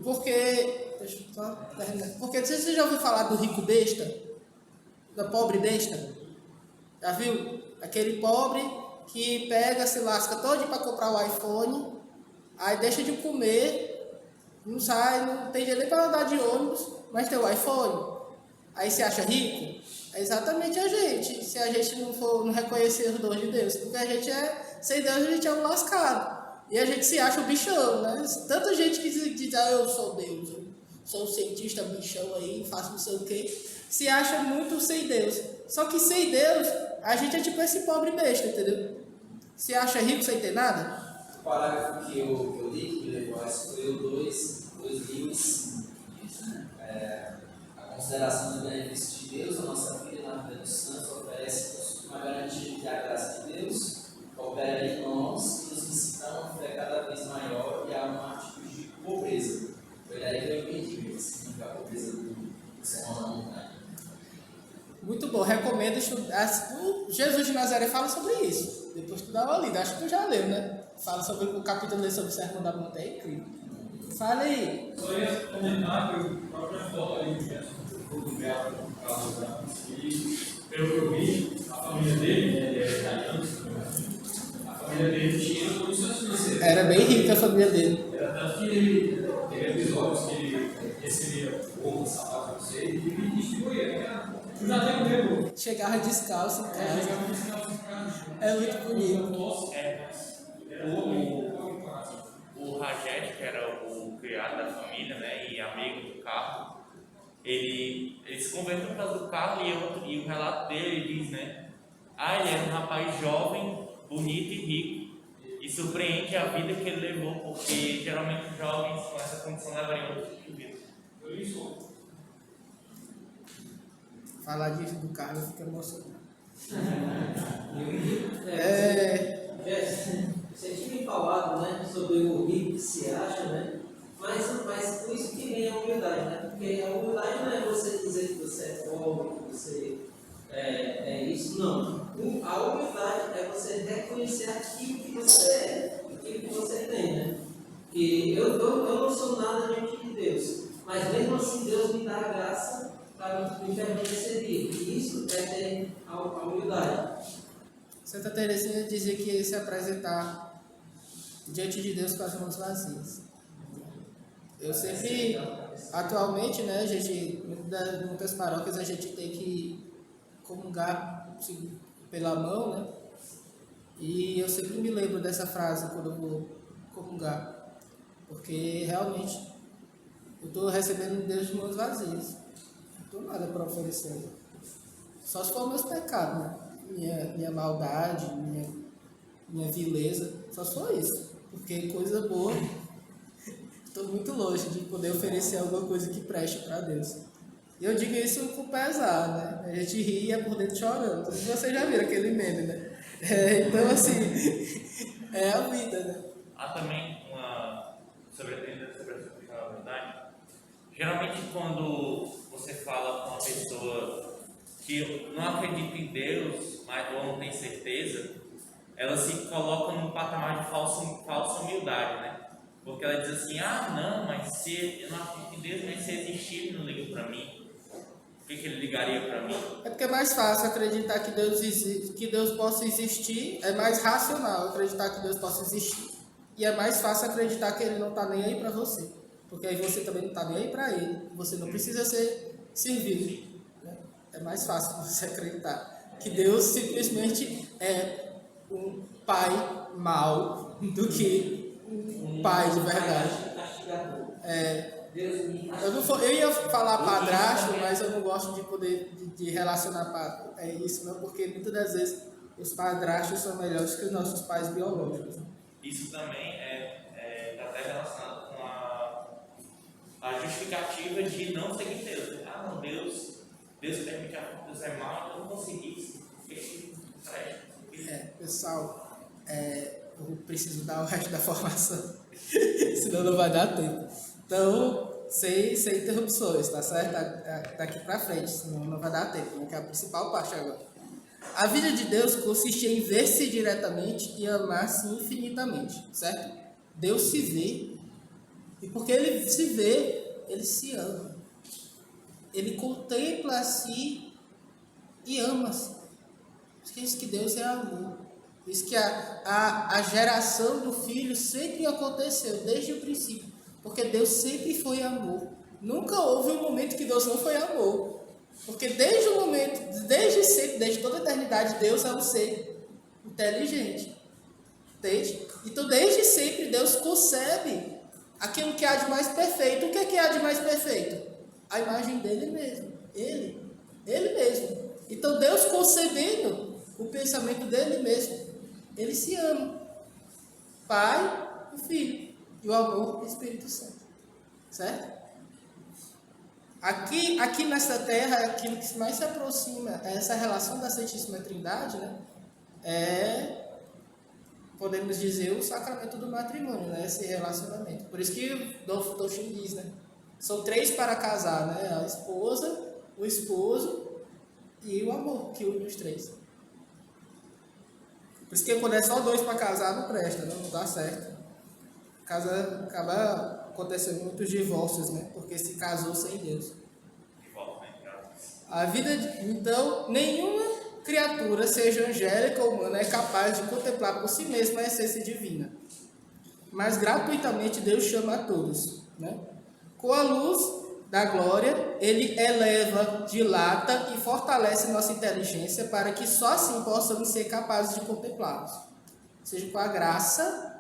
Porque... Deixa eu só terminar. Porque você já ouviu falar do rico besta? Da pobre besta? Já viu? Aquele pobre que pega, se lasca todo para comprar o iPhone, aí deixa de comer, não sai, não tem dinheiro nem para andar de ônibus, mas tem o iPhone. Aí se acha rico? É exatamente a gente, se a gente não reconhecer os dons de Deus. Porque a gente sem Deus a gente é um lascado. E a gente se acha o bichão, né? Tanta gente que diz, eu sou Deus, eu sou um cientista bichão aí, faço não sei o quê, se acha muito sem Deus. Só que sem Deus, a gente é tipo esse pobre besta, entendeu? Se acha rico sem ter nada? O parágrafo que eu li, que me levou a escolher dois livros, a consideração do benefício de Deus, a nossa vida na vida dos santos oferece uma garantia de que a graça de Deus opera em nós e nos incita a uma fé cada vez maior e a uma atitude de pobreza. Foi daí que eu entendi o que significa a pobreza do Sermão da Montanha. Muito bom, recomendo estudar. O Jesus de Nazaré fala sobre isso. Depois tu dá uma lida, acho que tu já leu, né? Fala sobre o capítulo sobre o Sermão da Montanha, é incrível. Fala aí. Só ia comentar que o próprio avó ali, o Roberto Carlos, e pelo que eu vi, a família dele, ele é italiano, a família dele tinha condições financeiras. Era bem rica a família dele. Era tanto que ele teve episódios que ele recebia roupa, sapato, não sei, e ele distribuía. Eu já tenho mesmo. Chegava descalço em casa. É muito bonito. O Rajesh, que era o criado da família, né, e amigo do carro, ele se converteu por causa do carro e o relato dele diz, né, ele era um rapaz jovem, bonito e rico, e surpreende a vida que ele levou, porque geralmente os jovens com essa condição levariam outro tipo de vida. Falar disso do carro eu fico emocionado. Você tinha me falado, né, sobre o rico que se acha, né? Mas por isso que vem a humildade, né? Porque a humildade não é você dizer que você é pobre, que você é isso, não. A humildade é você reconhecer aquilo que você é, aquilo que você tem, né? Que eu não sou nada diante de Deus, mas mesmo assim Deus me dá a graça para me permanecer vivo. E isso é ter a humildade. Santa Teresinha dizia que ia se apresentar diante de Deus com as mãos vazias. Eu sempre, atualmente, né, a gente, muitas paróquias a gente tem que comungar pela mão, né? E eu sempre me lembro dessa frase quando eu vou comungar, porque realmente eu estou recebendo Deus de mãos vazias, não estou nada para oferecer, só se for meus pecados, né? Minha maldade, minha vileza, só se for isso, porque coisa boa, estou muito longe de poder oferecer alguma coisa que preste para Deus. E eu digo isso com pesar, né? A gente ri e é por dentro chorando. Vocês já viram aquele meme, né? Então, assim, é a vida, né? Há também sobre a questão da verdade. Geralmente, quando você fala com uma pessoa que não acredita em Deus, mas ou não tem certeza, ela se coloca num patamar de falsa humildade, né? Porque ela diz assim, não, mas se eu não acredito em Deus, mas se existir, não liga para mim. que ele ligaria para mim? É porque é mais fácil acreditar que Deus existe, que Deus possa existir, é mais racional acreditar que Deus possa existir. E é mais fácil acreditar que Ele não está nem aí para você. Porque aí você também não está nem aí para Ele. Você não precisa ser servido. Né? É mais fácil você acreditar que Deus simplesmente é um pai mau do que um pai de verdade. Eu ia falar padrasto, mas eu não gosto de poder de relacionar isso, não, porque muitas das vezes os padrastos são melhores que os nossos pais biológicos. Isso também está até relacionado com a justificativa de não seguir Deus. Ah, não, Deus permite que Deus é mau, então eu não vou seguir isso. Pessoal, eu preciso dar o resto da formação, senão não vai dar tempo. Então, sem interrupções, tá certo? Daqui para frente, senão não vai dar tempo, que é a principal parte agora. A vida de Deus consiste em ver-se diretamente e amar-se infinitamente, certo? Deus se vê, e porque Ele se vê, Ele se ama. Ele contempla a si e ama-se. Por isso que Deus é amor. Por isso que a geração do Filho sempre aconteceu, desde o princípio. Porque Deus sempre foi amor. Nunca houve um momento que Deus não foi amor. Porque desde sempre, desde toda a eternidade, Deus é um ser inteligente. Entende? Então, desde sempre, Deus concebe aquilo que há de mais perfeito. O que é que há de mais perfeito? A imagem dele mesmo. Ele mesmo. Então, Deus concebendo o pensamento dele mesmo. Ele se ama. Pai e Filho. E o amor do Espírito Santo. Certo? Aqui nessa terra, aquilo que mais se aproxima é essa relação da Santíssima Trindade, né? Podemos dizer, o sacramento do matrimônio, né? Esse relacionamento. Por isso que o Dolfo Toshin diz, né? São 3 para casar, né? A esposa, o esposo e o amor que une os 3. Por isso que quando é só 2 para casar, não presta, não dá certo. Acaba acontecendo muitos divórcios, né? Porque se casou sem Deus. Então, nenhuma criatura, seja angélica ou humana, é capaz de contemplar por si mesma a essência divina. Mas gratuitamente Deus chama a todos, né? Com a luz da glória, Ele eleva, dilata e fortalece nossa inteligência para que só assim possamos ser capazes de contemplá-los. Ou seja, com a graça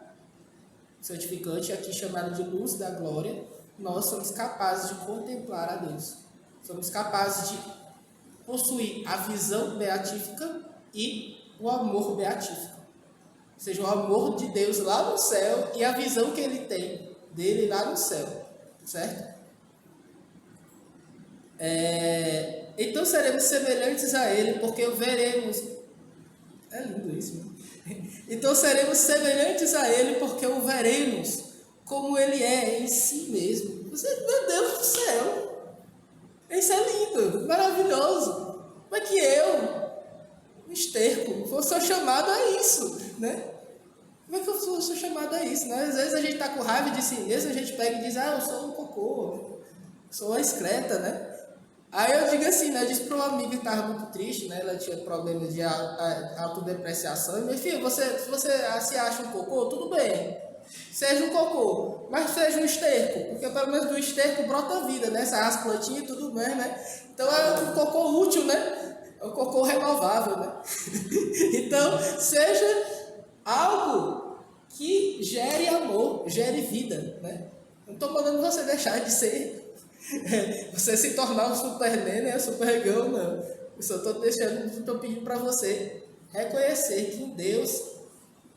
santificante, aqui chamada de luz da glória, nós somos capazes de contemplar a Deus. Somos capazes de possuir a visão beatífica e o amor beatífico. Ou seja, o amor de Deus lá no céu e a visão que Ele tem dele lá no céu. Certo? Então seremos semelhantes a Ele, porque o veremos. É lindo isso, né? Então seremos semelhantes a Ele, porque o veremos como Ele é em si mesmo. Meu Deus do céu! Isso é lindo, maravilhoso. Como é que um esterco, sou chamado a isso, né? Como é que eu sou chamado a isso, né? Às vezes a gente está com raiva de si mesmo, a gente pega e diz, eu sou um cocô, sou uma excreta, né? Aí eu digo assim, né? Eu disse para uma amiga que estava muito triste, né? Ela tinha problemas de autodepreciação. E, meu filho, se você se acha um cocô, tudo bem. Seja um cocô, mas seja um esterco. Porque pelo menos do esterco brota vida, né? Sai as plantinhas e tudo mais, né? Então é um cocô útil, né? É um cocô renovável, né? Então, seja algo que gere amor, gere vida, né? Não estou mandando você deixar de ser... você se tornar um Superman, né? Supergirl, não. Eu só estou pedindo para você reconhecer que em Deus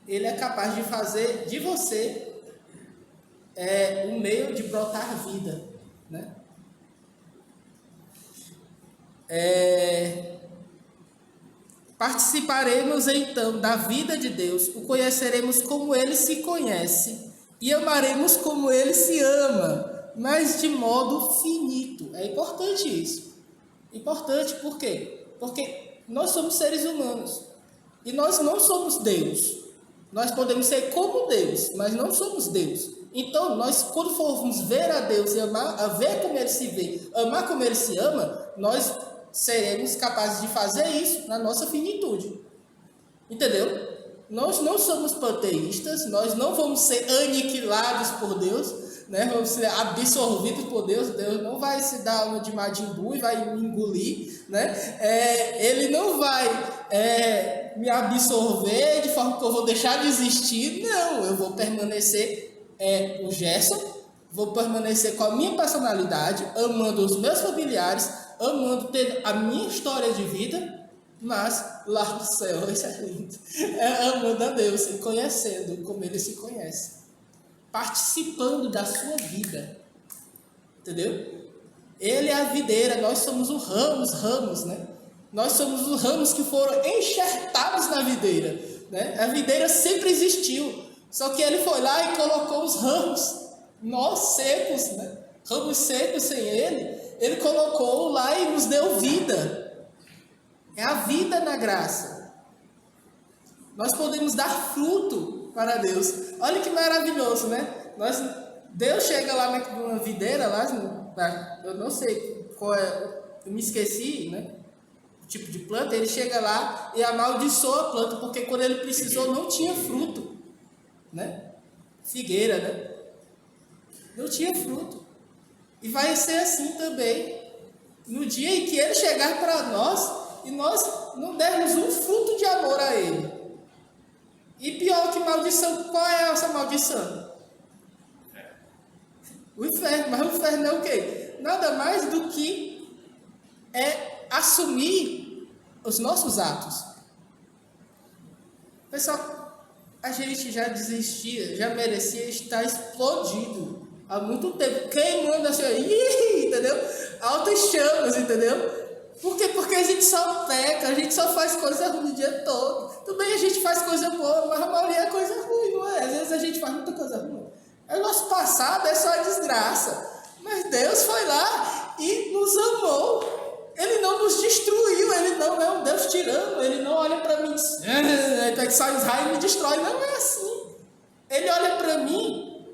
Ele é capaz de fazer de você um meio de brotar vida, né? Participaremos então da vida de Deus, o conheceremos como Ele se conhece e amaremos como Ele se ama, mas de modo finito. É importante isso. Importante por quê? Porque nós somos seres humanos e nós não somos Deus. Nós podemos ser como Deus, mas não somos Deus. Então, nós, quando formos ver a Deus e amar, a ver como Ele se vê, amar como Ele se ama, nós seremos capazes de fazer isso na nossa finitude. Entendeu? Nós não somos panteístas, nós não vamos ser aniquilados por Deus, né? Vamos ser absorvidos por Deus. Deus não vai se dar uma de Majin Buu e vai me engolir, né? Ele não vai me absorver de forma que eu vou deixar de existir. Não, eu vou permanecer o Gerson, vou permanecer com a minha personalidade, amando os meus familiares, amando ter a minha história de vida, mas lá no céu, isso é lindo, amando a Deus e conhecendo como Ele se conhece, participando da sua vida, entendeu? Ele é a videira, nós somos os ramos, né? Nós somos os ramos que foram enxertados na videira, né? A videira sempre existiu, só que Ele foi lá e colocou os ramos, nós secos, né? Ramos secos sem Ele colocou lá e nos deu vida. É a vida na graça. Nós podemos dar fruto para Deus. Olha que maravilhoso, né? Deus chega lá numa videira, eu não sei qual é, eu me esqueci, né? O tipo de planta. Ele chega lá e amaldiçoa a planta, porque quando ele precisou não tinha fruto, né? Figueira, né? Não tinha fruto. E vai ser assim também no dia em que Ele chegar para nós e nós não dermos um fruto de amor a Ele. E pior que maldição, qual é essa maldição? O inferno. Mas o inferno é o quê? Nada mais do que assumir os nossos atos. Pessoal, a gente já desistia, já merecia estar explodido há muito tempo, queimando assim, entendeu? Altas chamas, entendeu? Por quê? Porque a gente só peca, a gente só faz coisa ruim o dia todo. Também a gente faz coisa boa, mas a maioria é coisa ruim, não é? Às vezes a gente faz muita coisa ruim. O nosso passado é só desgraça. Mas Deus foi lá e nos amou. Ele não nos destruiu, Ele não é um Deus tirano. Ele não olha para mim e diz, que só Israel me destrói. Não é assim. Ele olha para mim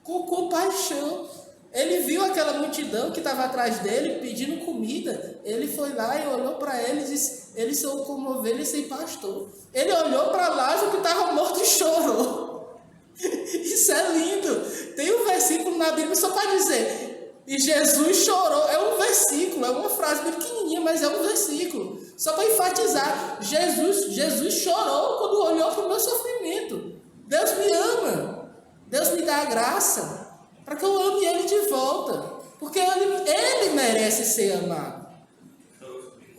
com compaixão. Ele viu aquela multidão que estava atrás dele pedindo comida. Ele foi lá e olhou para eles e disse, eles são como ovelhas sem pastor. Ele olhou para Lázaro que estava morto e chorou. Isso é lindo. Tem um versículo na Bíblia só para dizer, e Jesus chorou. É um versículo, é uma frase bem pequenininha, mas é um versículo. Só para enfatizar, Jesus chorou quando olhou para o meu sofrimento. Deus me ama. Deus me dá a graça para que eu ame Ele de volta, porque Ele merece ser amado.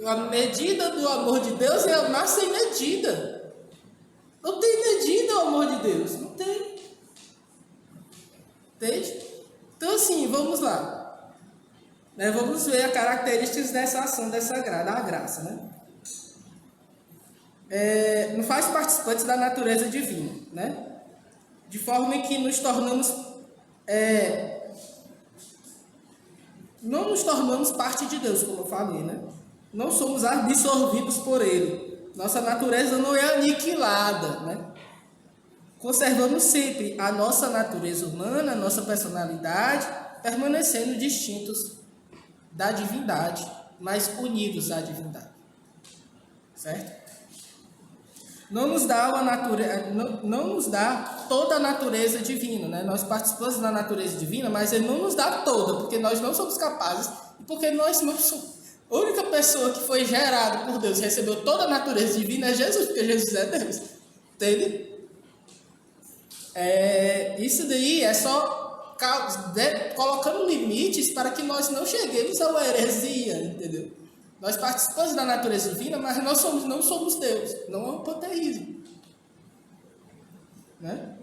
A medida do amor de Deus é amar sem medida. Não tem medida o amor de Deus, não tem. Entende? Então assim, vamos lá. Vamos ver as características dessa ação, da graça, né? Nos faz participantes da natureza divina, né? De forma que nos tornamos não nos tornamos parte de Deus, como eu falei, né? Não somos absorvidos por Ele. Nossa natureza não é aniquilada, né? Conservamos sempre a nossa natureza humana, a nossa personalidade, permanecendo distintos da divindade, mas unidos à divindade. Certo? Não nos dá toda a natureza divina, né? Nós participamos da natureza divina, mas Ele não nos dá toda, porque nós não somos capazes, porque nós não somos. A única pessoa que foi gerada por Deus e recebeu toda a natureza divina é Jesus, porque Jesus é Deus. Entende? Isso daí é só colocando limites para que nós não cheguemos a uma heresia, entendeu? Nós participamos da natureza divina, mas nós não somos Deus. Não é um panteísmo. Né?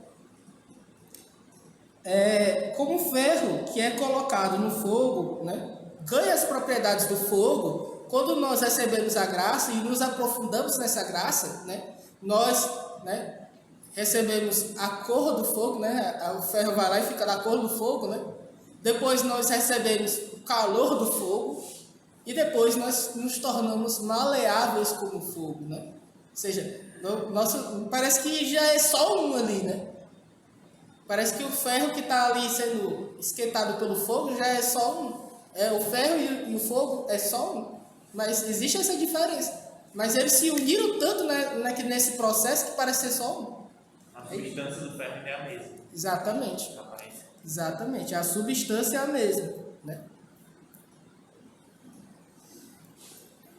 Como ferro que é colocado no fogo, né, ganha as propriedades do fogo, quando nós recebemos a graça e nos aprofundamos nessa graça, né, nós, né, recebemos a cor do fogo, né, o ferro vai lá e fica na cor do fogo, né, depois nós recebemos o calor do fogo, e depois nós nos tornamos maleáveis como fogo, né? Ou seja, parece que já é só um ali, né? Parece que o ferro que está ali sendo esquentado pelo fogo já é só um. O ferro e o fogo é só um. Mas existe essa diferença. Mas eles se uniram tanto nesse processo que parece ser só um. A substância do ferro é a mesma. Exatamente. A aparência. Exatamente. A substância é a mesma. Né?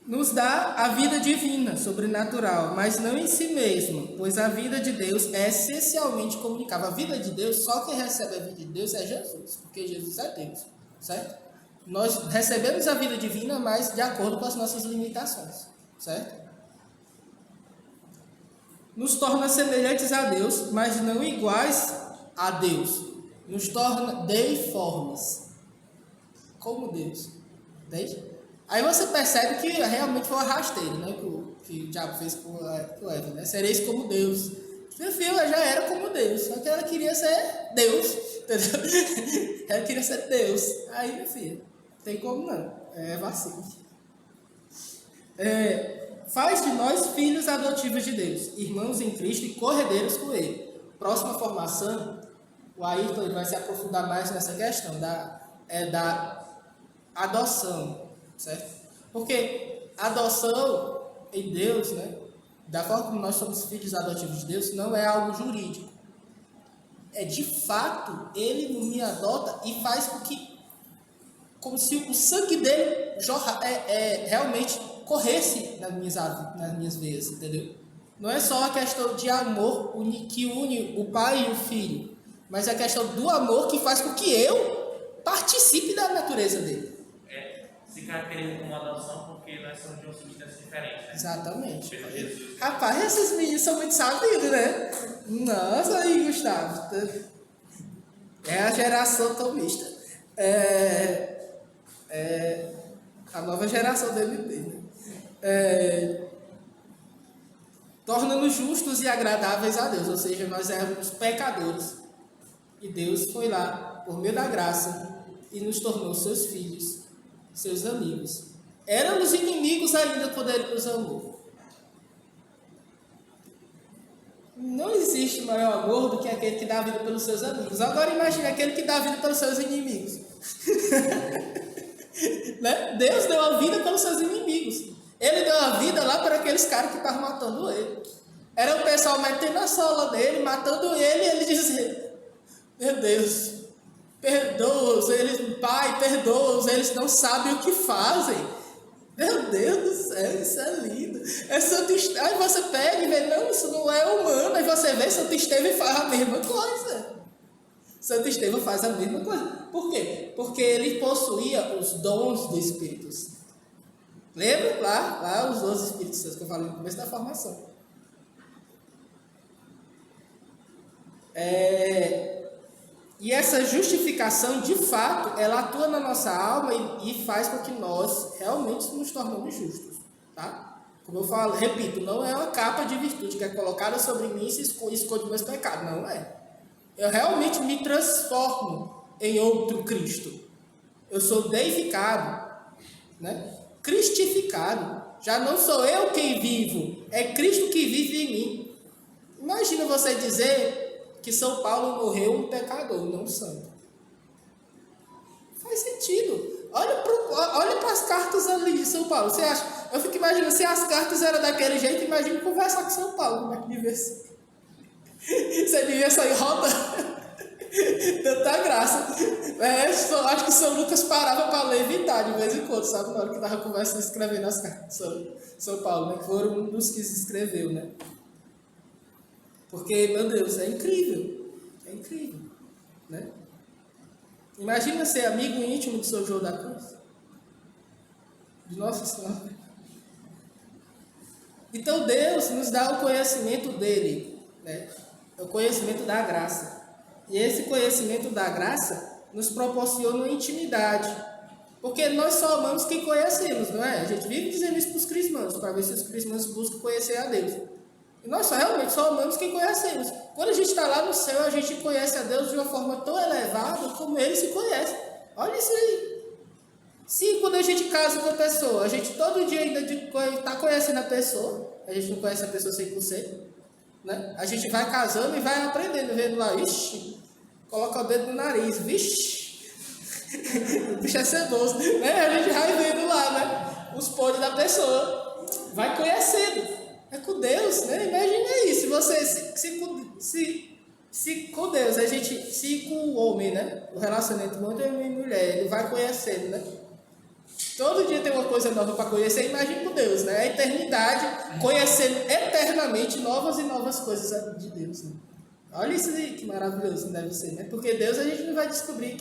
Nos dá a vida divina, sobrenatural, mas não em si mesmo, pois a vida de Deus é essencialmente comunicável. A vida de Deus, só quem recebe a vida de Deus é Jesus, porque Jesus é Deus, certo? Nós recebemos a vida divina, mas de acordo com as nossas limitações, certo? Nos torna semelhantes a Deus, mas não iguais a Deus. Nos torna deiformes, como Deus, entende? Aí você percebe que realmente foi uma rasteira, né? Que o diabo fez com Eva, né? Sereis como Deus. Meu filho, ela já era como Deus, só que ela queria ser Deus, entendeu? Ela queria ser Deus. Aí, meu filho, não tem como não. É vacilo. Faz de nós filhos adotivos de Deus, irmãos em Cristo e corredeiros com Ele. Próxima formação, o Ayrton vai se aprofundar mais nessa questão da adoção. Certo? Porque a adoção em Deus, né, da forma como nós somos filhos adotivos de Deus, não é algo jurídico. É de fato, Ele me adota e faz com que, como se o sangue dele realmente corresse nas minhas veias, entendeu? Não é só a questão de amor que une o pai e o filho, mas é a questão do amor que faz com que eu participe da natureza dele. Se caracteriza como adoção porque nós somos de uma substância diferente, né? Exatamente. Pelo Jesus. Rapaz, esses meninos são muito sabidos, né? Nossa, aí, Gustavo. É a geração tomista. A nova geração do MB, né? Torna-nos justos e agradáveis a Deus, ou seja, nós éramos pecadores. E Deus foi lá, por meio da graça, e nos tornou seus filhos, seus amigos. Éramos inimigos ainda quando Ele nos amou. Não existe maior amor do que aquele que dá a vida pelos seus amigos. Agora imagine aquele que dá a vida pelos seus inimigos. Né? Deus deu a vida pelos seus inimigos. Ele deu a vida lá para aqueles caras que estavam matando ele. Era o pessoal metendo a sola dele, matando ele, e ele dizia: meu Deus, perdoa-os, eles, Pai, perdoa-os, eles não sabem o que fazem. Meu Deus do céu, isso é lindo. É Santo Estevão. Aí você pega e vê, não, isso não é humano. Aí você vê, Santo Estevão faz a mesma coisa. Santo Estevão faz a mesma coisa. Por quê? Porque ele possuía os dons do Espírito Santo. Lembra? Lá os dons do Espírito Santo que eu falei no começo da formação. E essa justificação, de fato, ela atua na nossa alma e faz com que nós realmente nos tornamos justos, tá? Como eu falo, repito, não é uma capa de virtude que é colocada sobre mim e se esconde meus pecados, não é. Eu realmente me transformo em outro Cristo. Eu sou deificado, né? Cristificado. Já não sou eu quem vivo, é Cristo que vive em mim. Imagina você dizer que São Paulo morreu um pecador, não um santo. Faz sentido. Olha para as cartas ali de São Paulo. Você acha? Eu fico imaginando, se as cartas eram daquele jeito, imagina conversar com São Paulo. Como é que devia ser? Você devia sair rodando. Tanta graça. Acho que São Lucas parava para levitar de vez em quando, sabe? Na hora que estava conversando, escrevendo as cartas de São Paulo, né? Que foram um dos que se escreveu, né? Porque, meu Deus, é incrível. É incrível. Né? Imagina ser amigo íntimo de São João da Cruz. De Nossa Senhora. Então, Deus nos dá o conhecimento dele. Né? O conhecimento da graça. E esse conhecimento da graça nos proporciona uma intimidade. Porque nós só amamos quem conhecemos, não é? A gente vive dizendo isso para os cristãos, para ver se os cristãos buscam conhecer a Deus. E nós realmente só amamos quem conhecemos. Quando a gente está lá no céu, a gente conhece a Deus de uma forma tão elevada como Ele se conhece. Olha isso aí. Se quando a gente casa com a pessoa, a gente todo dia ainda está conhecendo a pessoa, a gente não conhece a pessoa 100%, né? A gente vai casando e vai aprendendo, vendo lá, ixi, colocar o dedo no nariz, vixe, o bicho é ceboso, né? A gente vai vendo lá, né? Os podres da pessoa, vai conhecendo, é com Deus, né? Imagina isso, se você, se com Deus, se com o homem, né? O relacionamento entre homem e mulher, ele vai conhecendo, né? Todo dia tem uma coisa nova para conhecer, imagina com Deus, né? A eternidade, conhecendo eternamente novas e novas coisas de Deus, né? Olha isso aí, que maravilhoso deve ser, né? Porque Deus a gente não vai descobrir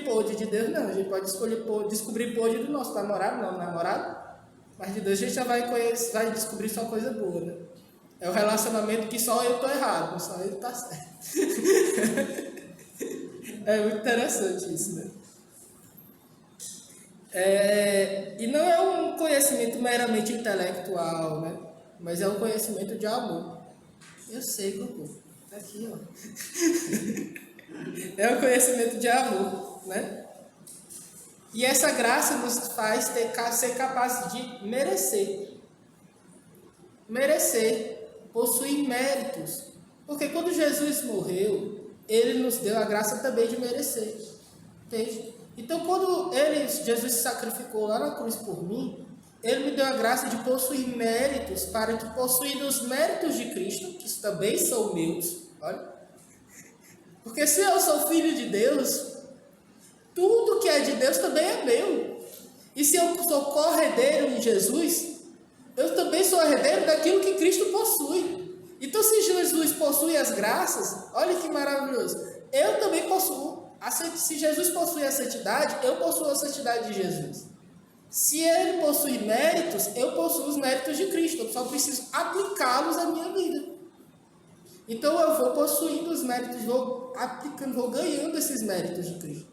podre de Deus, não. A gente pode descobrir podre do nosso namorado, mas de Deus a gente já vai descobrir só coisa boa, né? É o relacionamento que só eu tô errado, só ele tá certo. É muito interessante isso, né? E não é um conhecimento meramente intelectual, né? Mas é um conhecimento de amor. Eu sei, Cocô. Tá aqui, ó. É um conhecimento de amor, né? E essa graça nos faz ser capazes de merecer. Possuir méritos. Porque quando Jesus morreu, ele nos deu a graça também de merecer. Entende? Então, quando Jesus se sacrificou lá na cruz por mim, ele me deu a graça de possuir méritos, para que, possuindo os méritos de Cristo, que também são meus, olha, porque se eu sou filho de Deus, tudo que é de Deus também é meu. E se eu sou co-herdeiro em Jesus, eu também sou herdeiro daquilo que Cristo possui. Então, se Jesus possui as graças, olha que maravilhoso, eu também possuo. Se Jesus possui a santidade, eu possuo a santidade de Jesus. Se ele possui méritos, eu possuo os méritos de Cristo. Eu só preciso aplicá-los à minha vida. Então eu vou possuindo os méritos, vou ganhando esses méritos de Cristo.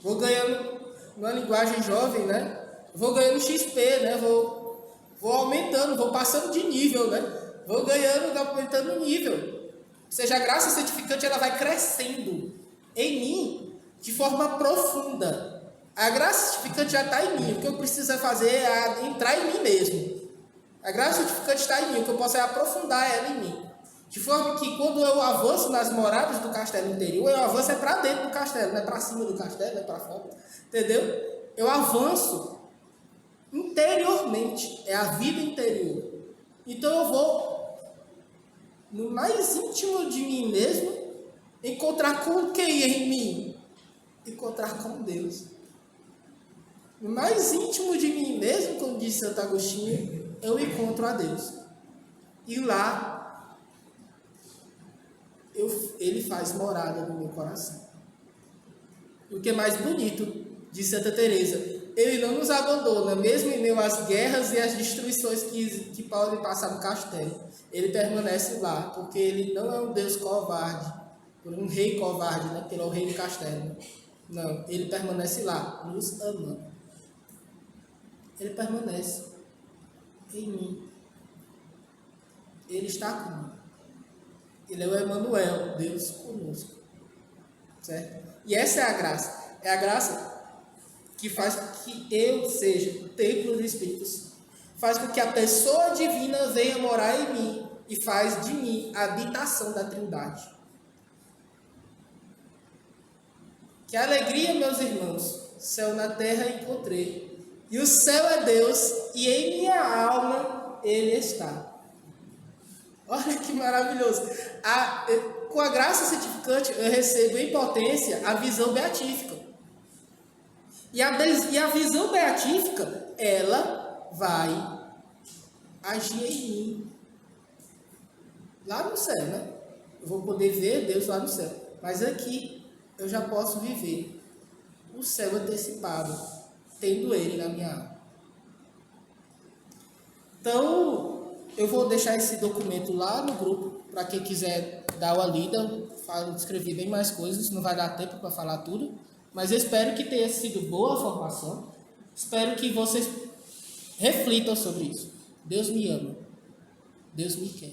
Vou ganhando, na linguagem jovem, né? Vou ganhando XP, né? Vou aumentando, vou passando de nível, né? Vou ganhando, aumentando o nível. Ou seja, a graça santificante, ela vai crescendo em mim de forma profunda. A graça santificante já está em mim. O que eu preciso fazer é entrar em mim mesmo. A graça santificante está em mim. O que eu posso é aprofundar ela em mim. De forma que quando eu avanço nas moradas do castelo interior, eu avanço para dentro do castelo, não é para cima do castelo, não é para fora. Entendeu? Eu avanço interiormente. É a vida interior. Então eu vou no mais íntimo de mim mesmo, encontrar com quem em mim? Encontrar com Deus. No mais íntimo de mim mesmo, como disse Santo Agostinho, eu encontro a Deus. E lá, ele faz morada no meu coração. E o que é mais bonito, de Santa Teresa, ele não nos abandona, mesmo em meio às guerras e às destruições que podem passar no castelo. Ele permanece lá, porque ele não é um Deus covarde, por um rei covarde, né? Pelo rei do castelo. Não, ele permanece lá, nos amando. Ele permanece em mim. Ele está comigo. Ele é o Emmanuel, Deus conosco. Certo? E essa é a graça. É a graça que faz com que eu seja o templo do Espírito Santo. Faz com que a pessoa divina venha morar em mim e faz de mim a habitação da Trindade. Que alegria, meus irmãos, céu na terra encontrei. E o céu é Deus, e em minha alma Ele está. Olha que maravilhoso. Com a graça santificante, eu recebo em potência a visão beatífica. E a visão beatífica, ela vai agir em mim. Lá no céu, né? Eu vou poder ver Deus lá no céu. Mas aqui, eu já posso viver o céu antecipado, tendo Ele na minha alma. Então, eu vou deixar esse documento lá no grupo, para quem quiser dar uma lida. Escrevi bem mais coisas, não vai dar tempo para falar tudo, mas eu espero que tenha sido boa a formação. Espero que vocês reflitam sobre isso. Deus me ama. Deus me quer.